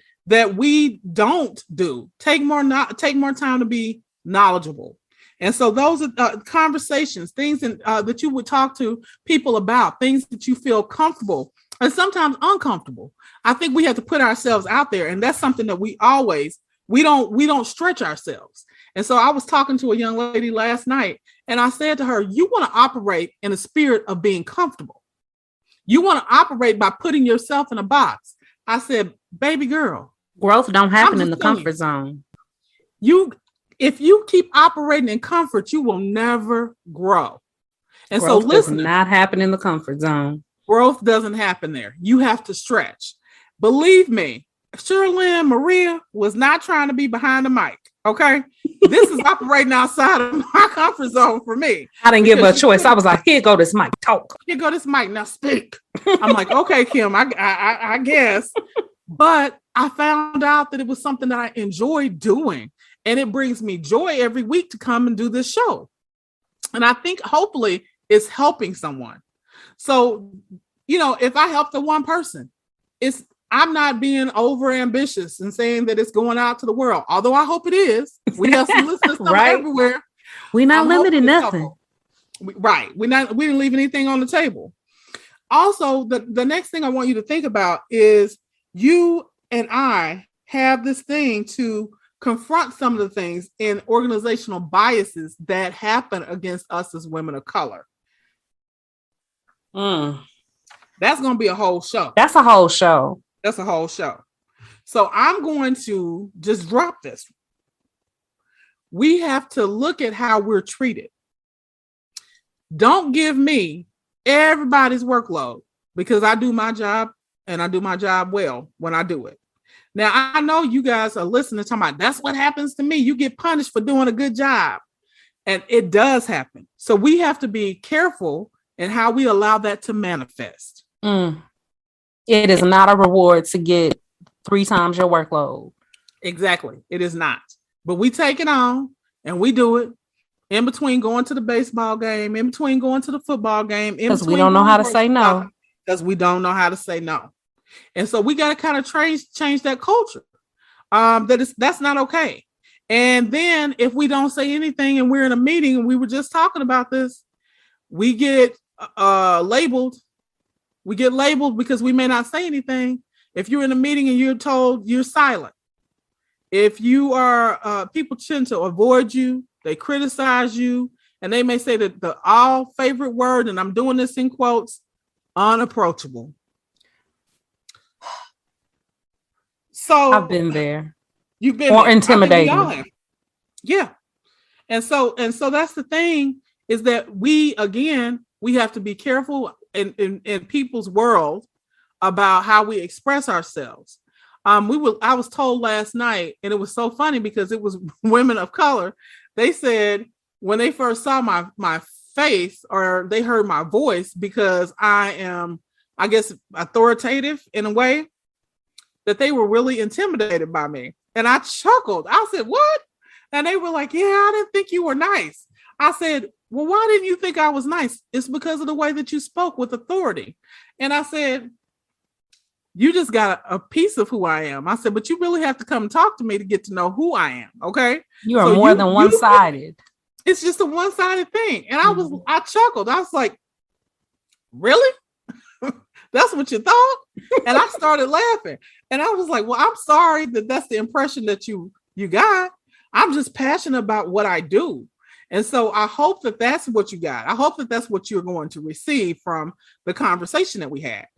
we don't do. Take more time to be knowledgeable. And so those are conversations, things that you would talk to people about, things that you feel comfortable and sometimes uncomfortable. I think we have to put ourselves out there. And that's something that we don't stretch ourselves. And so I was talking to a young lady last night and I said to her, you want to operate in a spirit of being comfortable. You want to operate by putting yourself in a box. I said, baby girl.
Growth don't happen in the comfort zone.
If you keep operating in comfort, you will never grow. And
growth
so listen,
does not happen in the comfort zone.
Growth doesn't happen there. You have to stretch. Believe me, Shirlyn Maria was not trying to be behind the mic. Okay. This is operating outside of my comfort zone for me.
I didn't give her a choice. I was like, here go this mic, talk.
Here go this mic, now speak. I'm like, okay, Kim, I guess. But I found out that it was something that I enjoyed doing. And it brings me joy every week to come and do this show. And I think hopefully it's helping someone. So, if I help the one person, I'm not being over ambitious and saying that it's going out to the world. Although I hope it is. We have some listeners right? everywhere.
We're not limiting nothing.
Right. We didn't leave anything on the table. Also, the next thing I want you to think about is you and I have this thing to confront some of the things in organizational biases that happen against us as women of color. That's going to be a whole show.
That's a whole show.
That's a whole show. So I'm going to just drop this. We have to look at how we're treated. Don't give me everybody's workload because I do my job and I do my job well when I do it. Now, I know you guys are listening talking about that's what happens to me. You get punished for doing a good job. And it does happen. So we have to be careful in how we allow that to manifest.
It is not a reward to get 3 times your workload.
Exactly. It is not. But we take it on and we do it in between going to the baseball game, in between going to the football game.
Because we don't know how to say no.
Because we don't know how to say no. And so we got to kind of change that culture. That's not okay. And then if we don't say anything and we're in a meeting and we were just talking about this, we get labeled. We get labeled because we may not say anything. If you're in a meeting and you're told you're silent, if you are, people tend to avoid you, they criticize you, and they may say that the all favorite word, and I'm doing this in quotes, unapproachable. So
I've been there.
You've been
or intimidating.
Yeah. And so that's the thing is that we have to be careful in people's world about how we express ourselves. I was told last night, and it was so funny because it was women of color. They said when they first saw my face, or they heard my voice, because I am, I guess, authoritative in a way, that they were really intimidated by me. And I chuckled. I said, "What?" And they were like, "Yeah, I didn't think you were nice." I said, "Well, why didn't you think I was nice?" "It's because of the way that you spoke with authority." And I said, "You just got a piece of who I am." I said, "But you really have to come talk to me to get to know who I am." Okay.
You are more than one-sided.
It's just a one-sided thing. And I chuckled. I was like, "Really? That's what you thought?" And I started laughing. And I was like, "Well, I'm sorry that that's the impression that you got. I'm just passionate about what I do." And so I hope that that's what you got. I hope that that's what you're going to receive from the conversation that we had.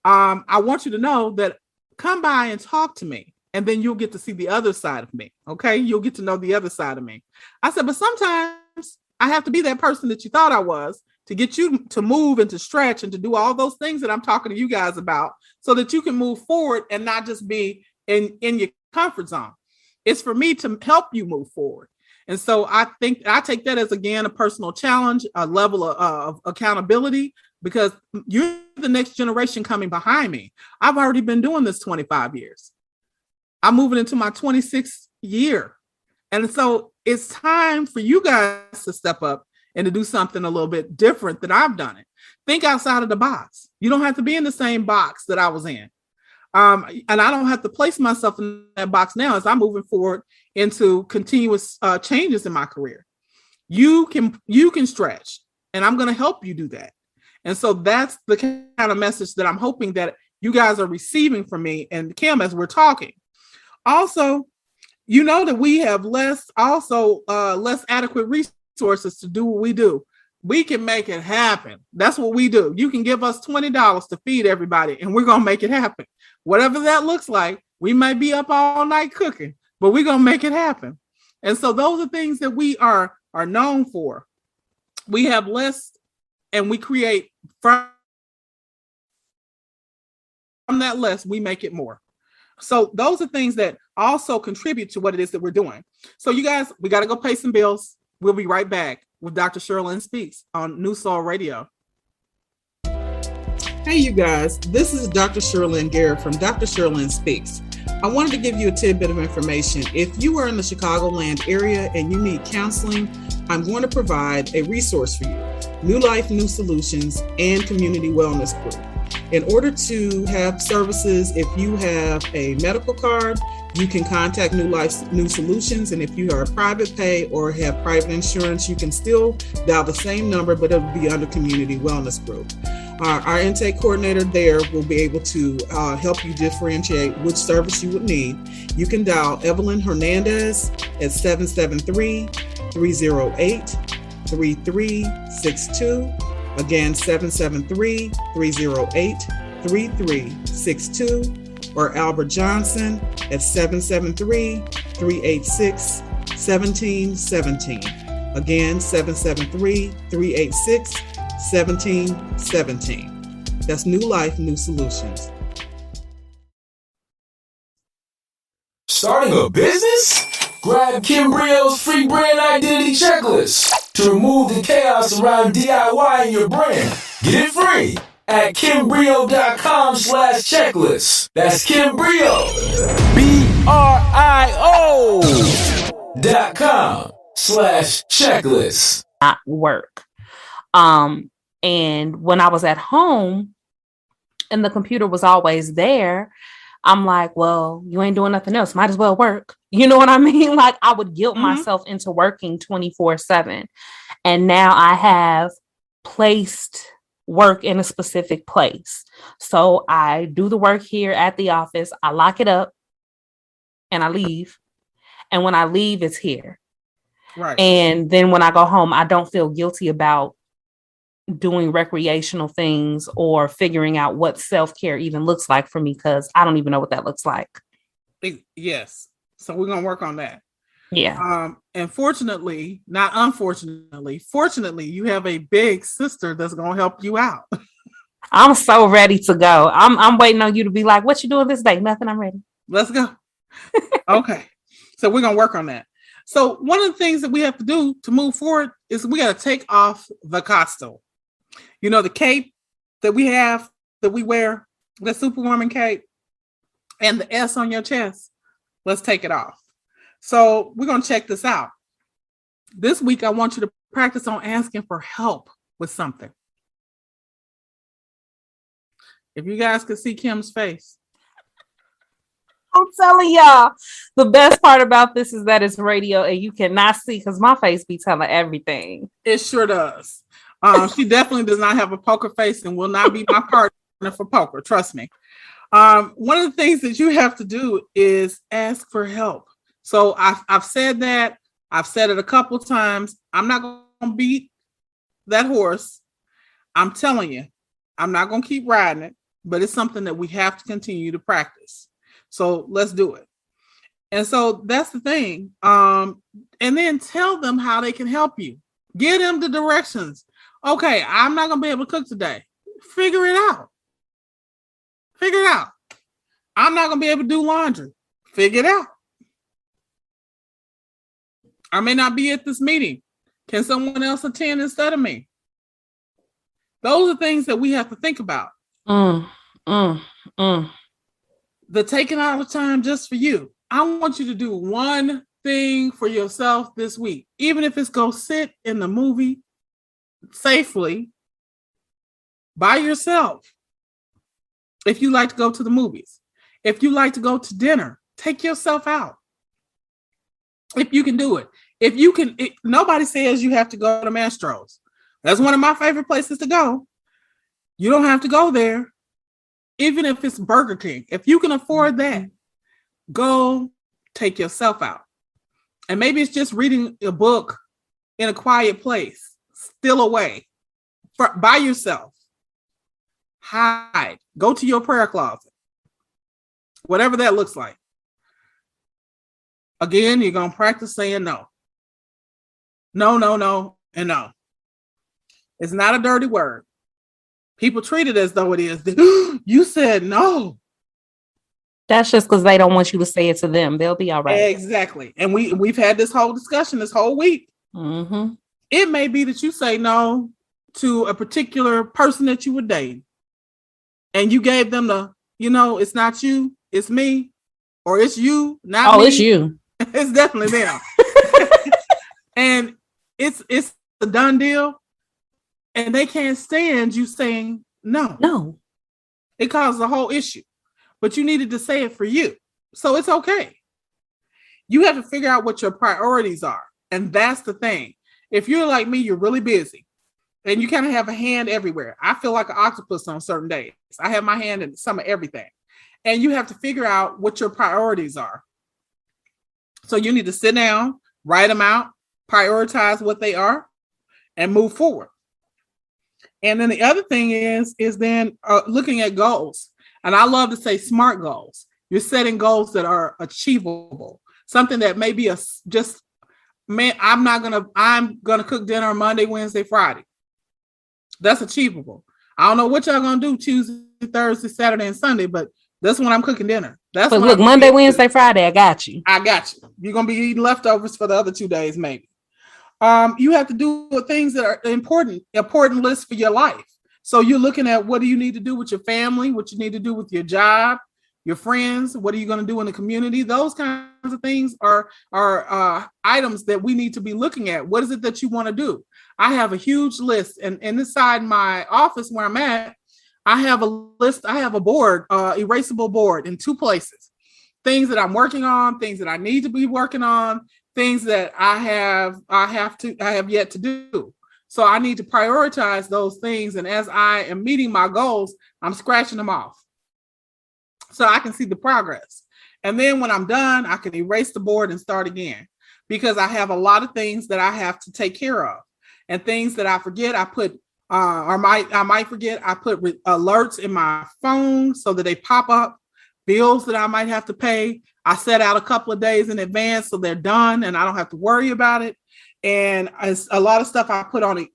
I want you to know that come by and talk to me, and then you'll get to see the other side of me. Okay. You'll get to know the other side of me. I said, but sometimes I have to be that person that you thought I was to get you to move and to stretch and to do all those things that I'm talking to you guys about, so that you can move forward and not just be in your comfort zone. It's for me to help you move forward. And so I think I take that as, again, a personal challenge, a level of accountability, because you're the next generation coming behind me. I've already been doing this 25 years. I'm moving into my 26th year. And so it's time for you guys to step up and to do something a little bit different than I've done it. Think outside of the box. You don't have to be in the same box that I was in. And I don't have to place myself in that box now as I'm moving forward into continuous changes in my career. You can stretch, and I'm going to help you do that. And so that's the kind of message that I'm hoping that you guys are receiving from me and Kim as we're talking. Also, you know that we have less adequate resources to do what we do. We can make it happen. That's what we do. You can give us $20 to feed everybody, and we're going to make it happen. Whatever that looks like, we might be up all night cooking, but we're going to make it happen. And so those are things that we are known for. We have less, and we create from that less, we make it more. So those are things that also contribute to what it is that we're doing. So you guys, we got to go pay some bills. We'll be right back with Dr. Shirlyn Speaks on New Soul Radio. Hey, you guys, this is Dr. Shirlyn Garrett from Dr. Shirlyn Speaks. I wanted to give you a tidbit of information. If you are in the Chicagoland area and you need counseling, I'm going to provide a resource for you: New Life, New Solutions, and Community Wellness Group. In order to have services, if you have a medical card, you can contact New Life, New Solutions. And if you are a private pay or have private insurance, you can still dial the same number, but it'll be under Community Wellness Group. Our intake coordinator there will be able to help you differentiate which service you would need. You can dial Evelyn Hernandez at 773-308-3362. Again, 773-308-3362. Or Albert Johnson at 773-386-1717. Again, 773-386-1717. That's New Life, New Solutions.
Starting a business? Grab Kim Brio's free brand identity checklist to remove the chaos around DIY in your brand. Get it free at kimbrio.com/checklist. That's Kim Brio. BRIO.com/checklist.
Not work. And when I was at home and the computer was always there, I'm like, well, you ain't doing nothing else. Might as well work. You know what I mean? Like, I would guilt myself into working 24/7. And now I have placed work in a specific place. So I do the work here at the office. I lock it up and I leave. And when I leave, it's here.
Right.
And then when I go home, I don't feel guilty about doing recreational things or figuring out what self-care even looks like for me, because I don't even know what that looks like.
Yes. So we're going to work on that.
Yeah.
And fortunately, not unfortunately, fortunately, you have a big sister that's going to help you out.
I'm so ready to go. I'm waiting on you to be like, what you doing this day? Nothing, I'm ready.
Let's go. Okay. So we're going to work on that. So one of the things that we have to do to move forward is we got to take off the costume. You know, the cape that we have, that we wear, the Superwoman cape and the S on your chest. Let's take it off. So we're going to check this out. This week, I want you to practice on asking for help with something. If you guys could see Kim's face.
I'm telling y'all, the best part about this is that it's radio and you cannot see because my face be telling everything.
It sure does. She definitely does not have a poker face and will not be my partner for poker. Trust me. One of the things that you have to do is ask for help. So I've said that. I've said it a couple times. I'm not going to beat that horse. I'm telling you, I'm not going to keep riding it, but it's something that we have to continue to practice. So let's do it. And so that's the thing. And then tell them how they can help you. Give them the directions. Okay, I'm not going to be able to cook today. Figure it out. Figure it out. I'm not going to be able to do laundry. Figure it out. I may not be at this meeting. Can someone else attend instead of me? Those are things that we have to think about. The taking out of time just for you. I want you to do one thing for yourself this week, even if it's go sit in the movie safely by yourself. If you like to go to the movies, if you like to go to dinner, take yourself out. If you can do it. If you can, nobody says you have to go to Mastro's. That's one of my favorite places to go. You don't have to go there. Even if it's Burger King, if you can afford that, go take yourself out. And maybe it's just reading a book in a quiet place, still away, by yourself. Hide. Go to your prayer closet. Whatever that looks like. Again, you're going to practice saying no. No, no, no, and no. It's not a dirty word. People treat it as though it is. You said no.
That's just because they don't want you to say it to them. They'll be all right.
Exactly. And we've had this whole discussion this whole week.
Mm-hmm.
It may be that you say no to a particular person that you were dating. And you gave them the, it's not you, it's me. Or it's you, not me.
Oh, it's you.
It's definitely them. And it's a done deal. And they can't stand you saying no.
No.
It caused a whole issue. But you needed to say it for you. So it's okay. You have to figure out what your priorities are. And that's the thing. If you're like me, you're really busy. And you kind of have a hand everywhere. I feel like an octopus on certain days. I have my hand in some of everything. And you have to figure out what your priorities are. So you need to sit down, write them out, prioritize what they are, and move forward. And then the other thing is then looking at goals. And I love to say SMART goals. You're setting goals that are achievable. Something that may be I'm going to cook dinner Monday, Wednesday, Friday. That's achievable. I don't know what y'all going to do Tuesday, Thursday, Saturday, and Sunday, but that's when I'm cooking dinner. But
look, Monday, Wednesday, Friday, I got you.
I got you. You're going to be eating leftovers for the other 2 days, maybe. You have to do things that are important lists for your life. So you're looking at what do you need to do with your family, what you need to do with your job, your friends, what are you going to do in the community? Those kinds of things are items that we need to be looking at. What is it that you want to do? I have a huge list, and inside my office where I'm at, I have a list. I have a board, erasable board in 2 places. Things that I'm working on, things that I need to be working on, things that I have yet to do. So I need to prioritize those things. And as I am meeting my goals, I'm scratching them off so I can see the progress. And then when I'm done, I can erase the board and start again, because I have a lot of things that I have to take care of, and things that I forget. I put I might forget. I put alerts in my phone so that they pop up. Bills that I might have to pay, I set out a couple of days in advance so they're done and I don't have to worry about it. And a lot of stuff I put on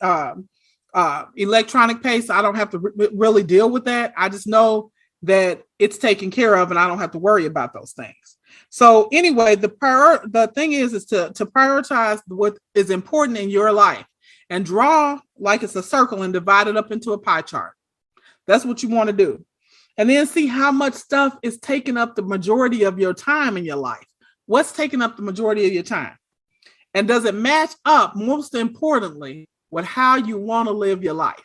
electronic paste. I don't have to really deal with that. I just know that it's taken care of and I don't have to worry about those things. So anyway, the thing is to prioritize what is important in your life and draw like it's a circle and divide it up into a pie chart. That's what you want to do. And then see how much stuff is taking up the majority of your time in your life. What's taking up the majority of your time? And does it match up, most importantly, with how you want to live your life?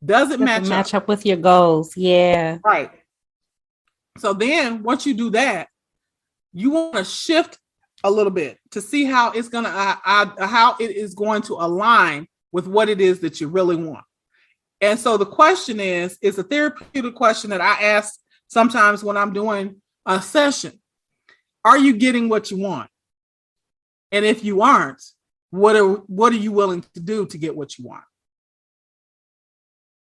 Does it match
up with your goals? Yeah.
Right. So then once you do that, you want to shift a little bit to see how it's going to, how it is going to align with what it is that you really want. And so the question is a therapeutic question that I ask sometimes when I'm doing a session. Are you getting what you want? And if you aren't, what are you willing to do to get what you want?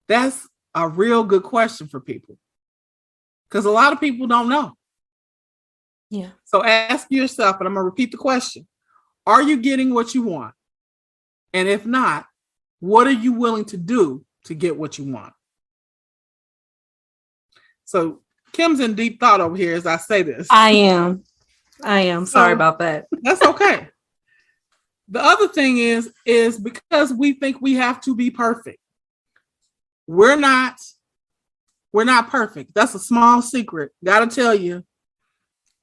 That's a real good question for people, because a lot of people don't know.
Yeah.
So ask yourself, and I'm going to repeat the question. Are you getting what you want? And if not, what are you willing to do to get what you want? So Kim's in deep thought over here as I say this.
I am. Sorry about that.
That's okay. The other thing is because we think we have to be perfect. We're not perfect. That's a small secret. Gotta tell you,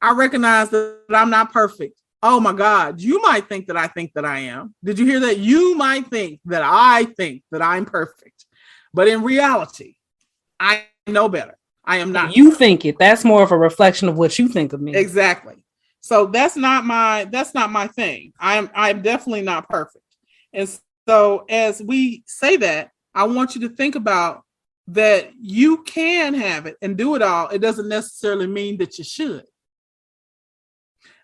I recognize that I'm not perfect. Oh my God. You might think that I am. Did you hear that? You might think that I think that I'm perfect. But in reality, I know better. I am not.
You think it. That's more of a reflection of what you think of me.
Exactly. So that's not my thing. I'm definitely not perfect. And so as we say that, I want you to think about that you can have it and do it all. It doesn't necessarily mean that you should.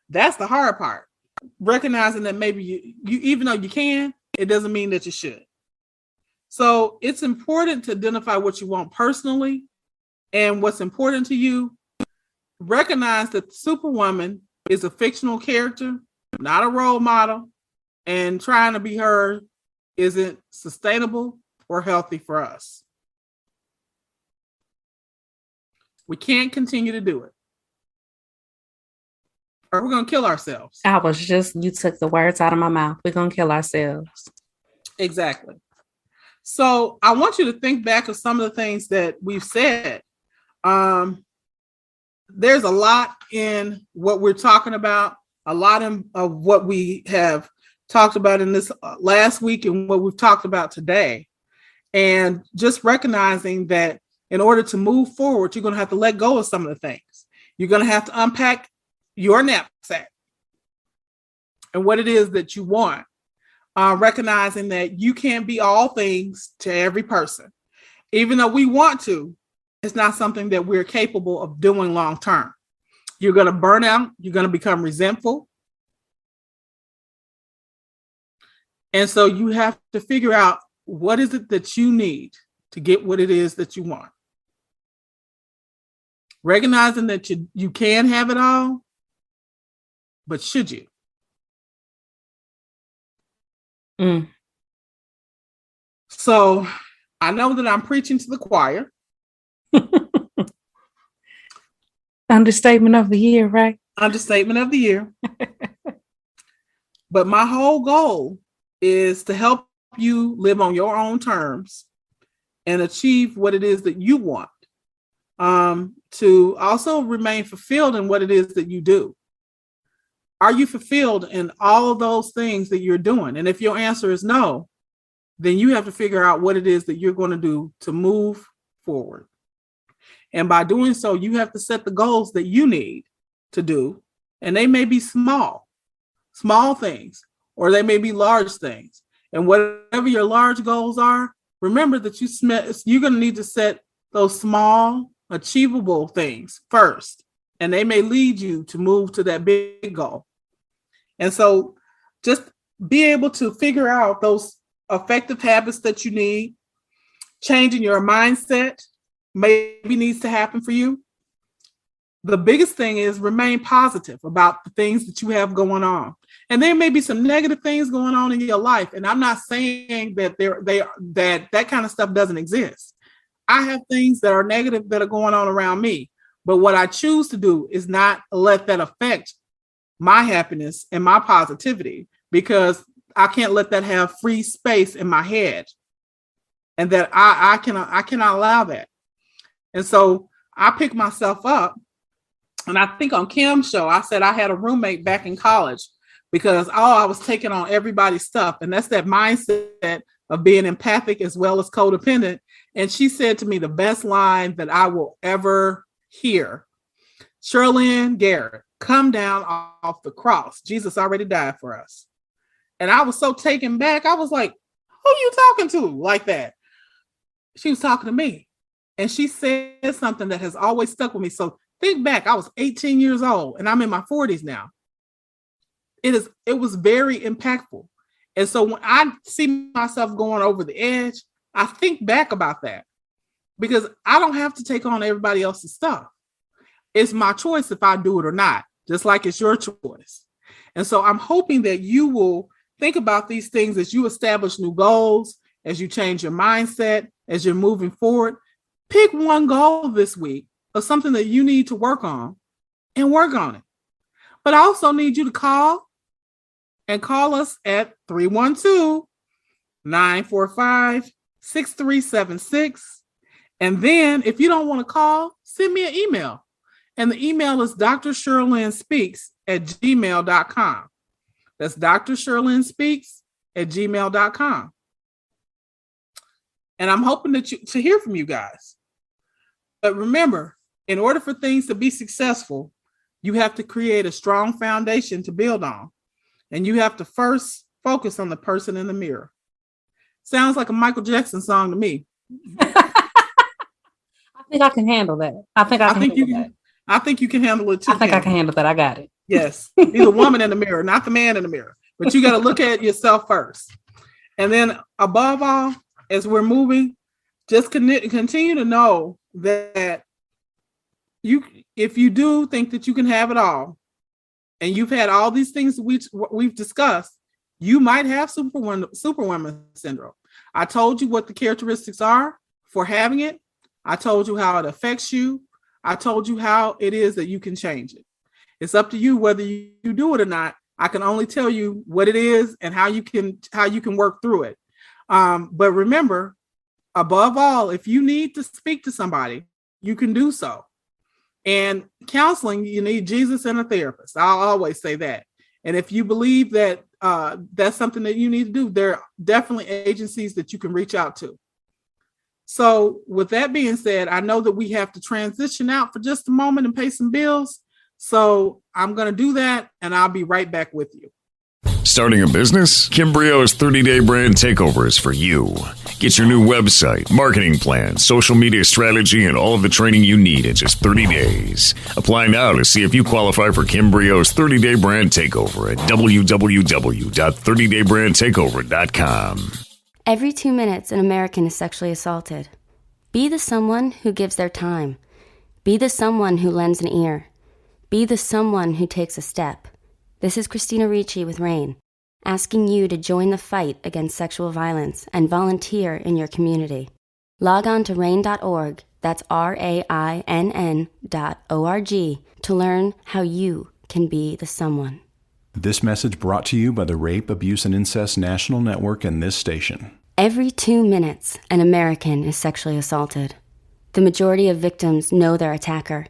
That's the hard part. Recognizing that maybe you even though you can, it doesn't mean that you should. So it's important to identify what you want personally and what's important to you. Recognize that Superwoman is a fictional character, not a role model, and trying to be her isn't sustainable or healthy for us. We can't continue to do it, or we're going to kill ourselves.
You took the words out of my mouth. We're going to kill ourselves.
Exactly. So I want you to think back of some of the things that we've said. There's a lot in what we're talking about, a lot of what we have talked about in this last week and what we've talked about today. And just recognizing that in order to move forward, you're going to have to let go of some of the things. You're going to have to unpack your knapsack and what it is that you want. Recognizing that you can't be all things to every person. Even though we want to, it's not something that we're capable of doing long term. You're going to burn out. You're going to become resentful. And so you have to figure out what is it that you need to get what it is that you want. Recognizing that you can have it all, but should you? So I know that I'm preaching to the choir.
Understatement of the year, right?
Understatement of the year. But my whole goal is to help you live on your own terms and achieve what it is that you want. To also remain fulfilled in what it is that you do. Are you fulfilled in all of those things that you're doing? And if your answer is no, then you have to figure out what it is that you're going to do to move forward. And by doing so, you have to set the goals that you need to do. And they may be small things, or they may be large things. And whatever your large goals are, remember that you're going to need to set those small, achievable things first. And they may lead you to move to that big goal. And so just be able to figure out those effective habits that you need. Changing your mindset maybe needs to happen for you. The biggest thing is remain positive about the things that you have going on And there may be some negative things going on in your life. And I'm not saying that that kind of stuff doesn't exist. I have things that are negative that are going on around me. But what I choose to do is not let that affect my happiness and my positivity, because I can't let that have free space in my head. And that I cannot allow that. And so I pick myself up. And I think on Kim's show, I said I had a roommate back in college because I was taking on everybody's stuff. And that's that mindset of being empathic as well as codependent. And she said to me the best line that I will ever hear: Shirlyn Garrett, come down off the cross. Jesus already died for us. And I was so taken back. I was like, who are you talking to like that? She was talking to me. And she said something that has always stuck with me. So think back, I was 18 years old and I'm in my 40s now. It was very impactful. And so when I see myself going over the edge, I think back about that, because I don't have to take on everybody else's stuff. It's my choice if I do it or not, just like it's your choice. And so I'm hoping that you will think about these things as you establish new goals, as you change your mindset, as you're moving forward. Pick one goal this week of something that you need to work on and work on it. But I also need you to call us at 312-945-6376. And then if you don't want to call, send me an email. And the email is drshirlynspeaks@gmail.com. That's drshirlynspeaks@gmail.com. And I'm hoping to hear from you guys. But remember, in order for things to be successful, you have to create a strong foundation to build on. And you have to first focus on the person in the mirror. Sounds like a Michael Jackson song to me.
I think I can handle that. I think you can handle it too.
I think
I can handle that. I got it.
Yes. Be the woman in the mirror, not the man in the mirror. But you got to look at yourself first. And then above all, as we're moving, just continue to know that if you do think that you can have it all, and you've had all these things we've discussed, you might have Superwoman Syndrome. I told you what the characteristics are for having it. I told you how it affects you. I told you how it is that you can change it. It's up to you whether you do it or not. I can only tell you what it is and how you can work through it. But remember, above all, if you need to speak to somebody, you can do so. And counseling, you need Jesus and a therapist. I'll always say that. And if you believe that that's something that you need to do, there are definitely agencies that you can reach out to. So with that being said, I know that we have to transition out for just a moment and pay some bills. So I'm going to do that, and I'll be right back with you.
Starting a business? Kim Brio's 30-day brand takeover is for you. Get your new website, marketing plan, social media strategy, and all of the training you need in just 30 days. Apply now to see if you qualify for Kim Brio's 30-day brand takeover at www.30daybrandtakeover.com.
Every 2 minutes, an American is sexually assaulted. Be the someone who gives their time. Be the someone who lends an ear. Be the someone who takes a step. This is Christina Ricci with RAIN, asking you to join the fight against sexual violence and volunteer in your community. Log on to RAIN.org, that's RAINN.org, to learn how you can be the someone.
This message brought to you by the Rape, Abuse, and Incest National Network and this station.
Every 2 minutes, an American is sexually assaulted. The majority of victims know their attacker.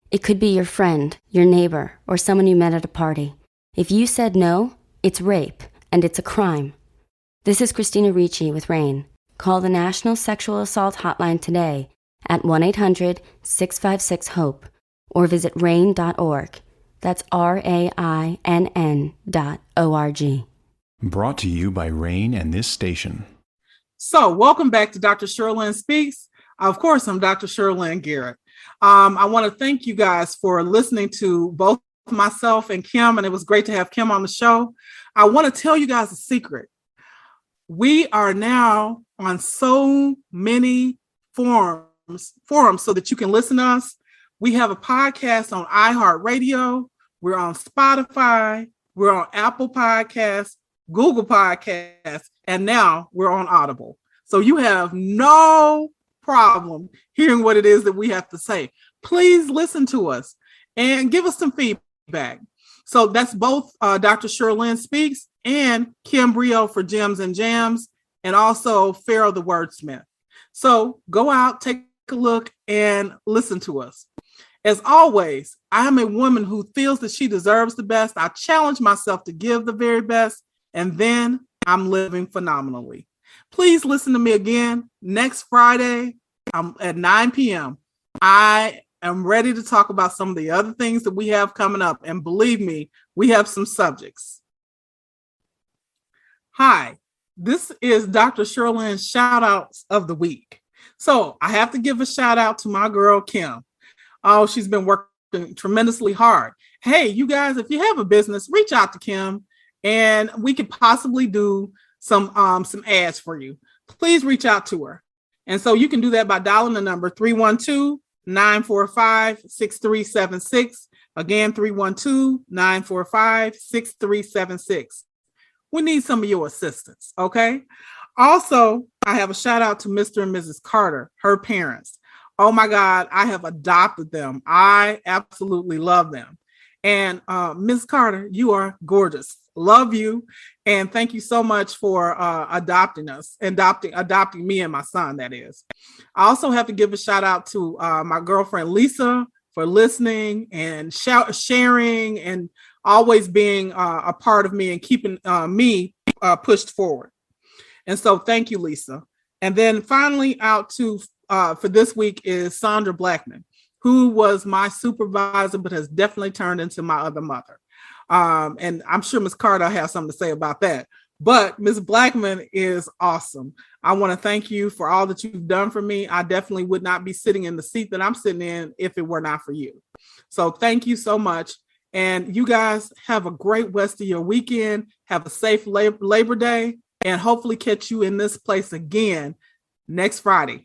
It could be your friend, your neighbor, or someone you met at a party. If you said no, it's rape, and it's a crime. This is Christina Ricci with RAIN. Call the National Sexual Assault Hotline today at 1-800-656-HOPE or visit RAIN.org. That's RAINN.org.
Brought to you by RAIN and this station.
So welcome back to Dr. Shirlyn Speaks. Of course, I'm Dr. Shirlyn Garrett. I want to thank you guys for listening to both myself and Kim, and it was great to have Kim on the show. I want to tell you guys a secret. We are now on so many forums so that you can listen to us. We have a podcast on iHeartRadio. We're on Spotify. We're on Apple Podcasts, Google Podcasts, and now we're on Audible. So you have no problem hearing what it is that we have to say. Please listen to us and give us some feedback. So that's both Dr. Shirlyn Speaks and Kim Brio for Gems and Jams, and also Pharaoh the Wordsmith. So go out, take a look, and listen to us. As always, I am a woman who feels that she deserves the best. I challenge myself to give the very best, and then I'm living phenomenally. Please listen to me again next Friday at 9 p.m. I am ready to talk about some of the other things that we have coming up. And believe me, we have some subjects. Hi, this is Dr. Shirlyn's shout outs of the week. So I have to give a shout out to my girl, Kim. Oh, she's been working tremendously hard. Hey, you guys, if you have a business, reach out to Kim and we could possibly do some ads for you. Please reach out to her. And so you can do that by dialing the number 312-945-6376. Again, 312-945-6376. We need some of your assistance, okay? Also, I have a shout out to Mr. and Mrs. Carter, her parents. Oh my God, I have adopted them. I absolutely love them. And Ms. Carter, you are gorgeous. Love you. And thank you so much for adopting us, adopting me and my son, that is. I also have to give a shout out to my girlfriend, Lisa, for listening and sharing and always being a part of me and keeping me pushed forward. And so thank you, Lisa. And then finally out to for this week is Sandra Blackman, who was my supervisor, but has definitely turned into my other mother. And I'm sure Ms. Carter has something to say about that. But Ms. Blackman is awesome. I want to thank you for all that you've done for me. I definitely would not be sitting in the seat that I'm sitting in if it were not for you. So thank you so much. And you guys have a great rest of your weekend. Have a safe Labor Day, and hopefully catch you in this place again next Friday.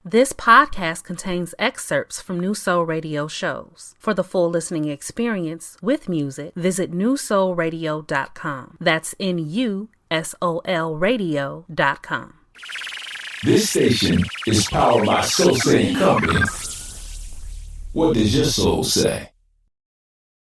This podcast contains excerpts from New Soul Radio shows. For the full listening experience with music, visit newsoulradio.com. That's NUSOL radio.com.
This station is powered by So Saying Company. What does your soul say?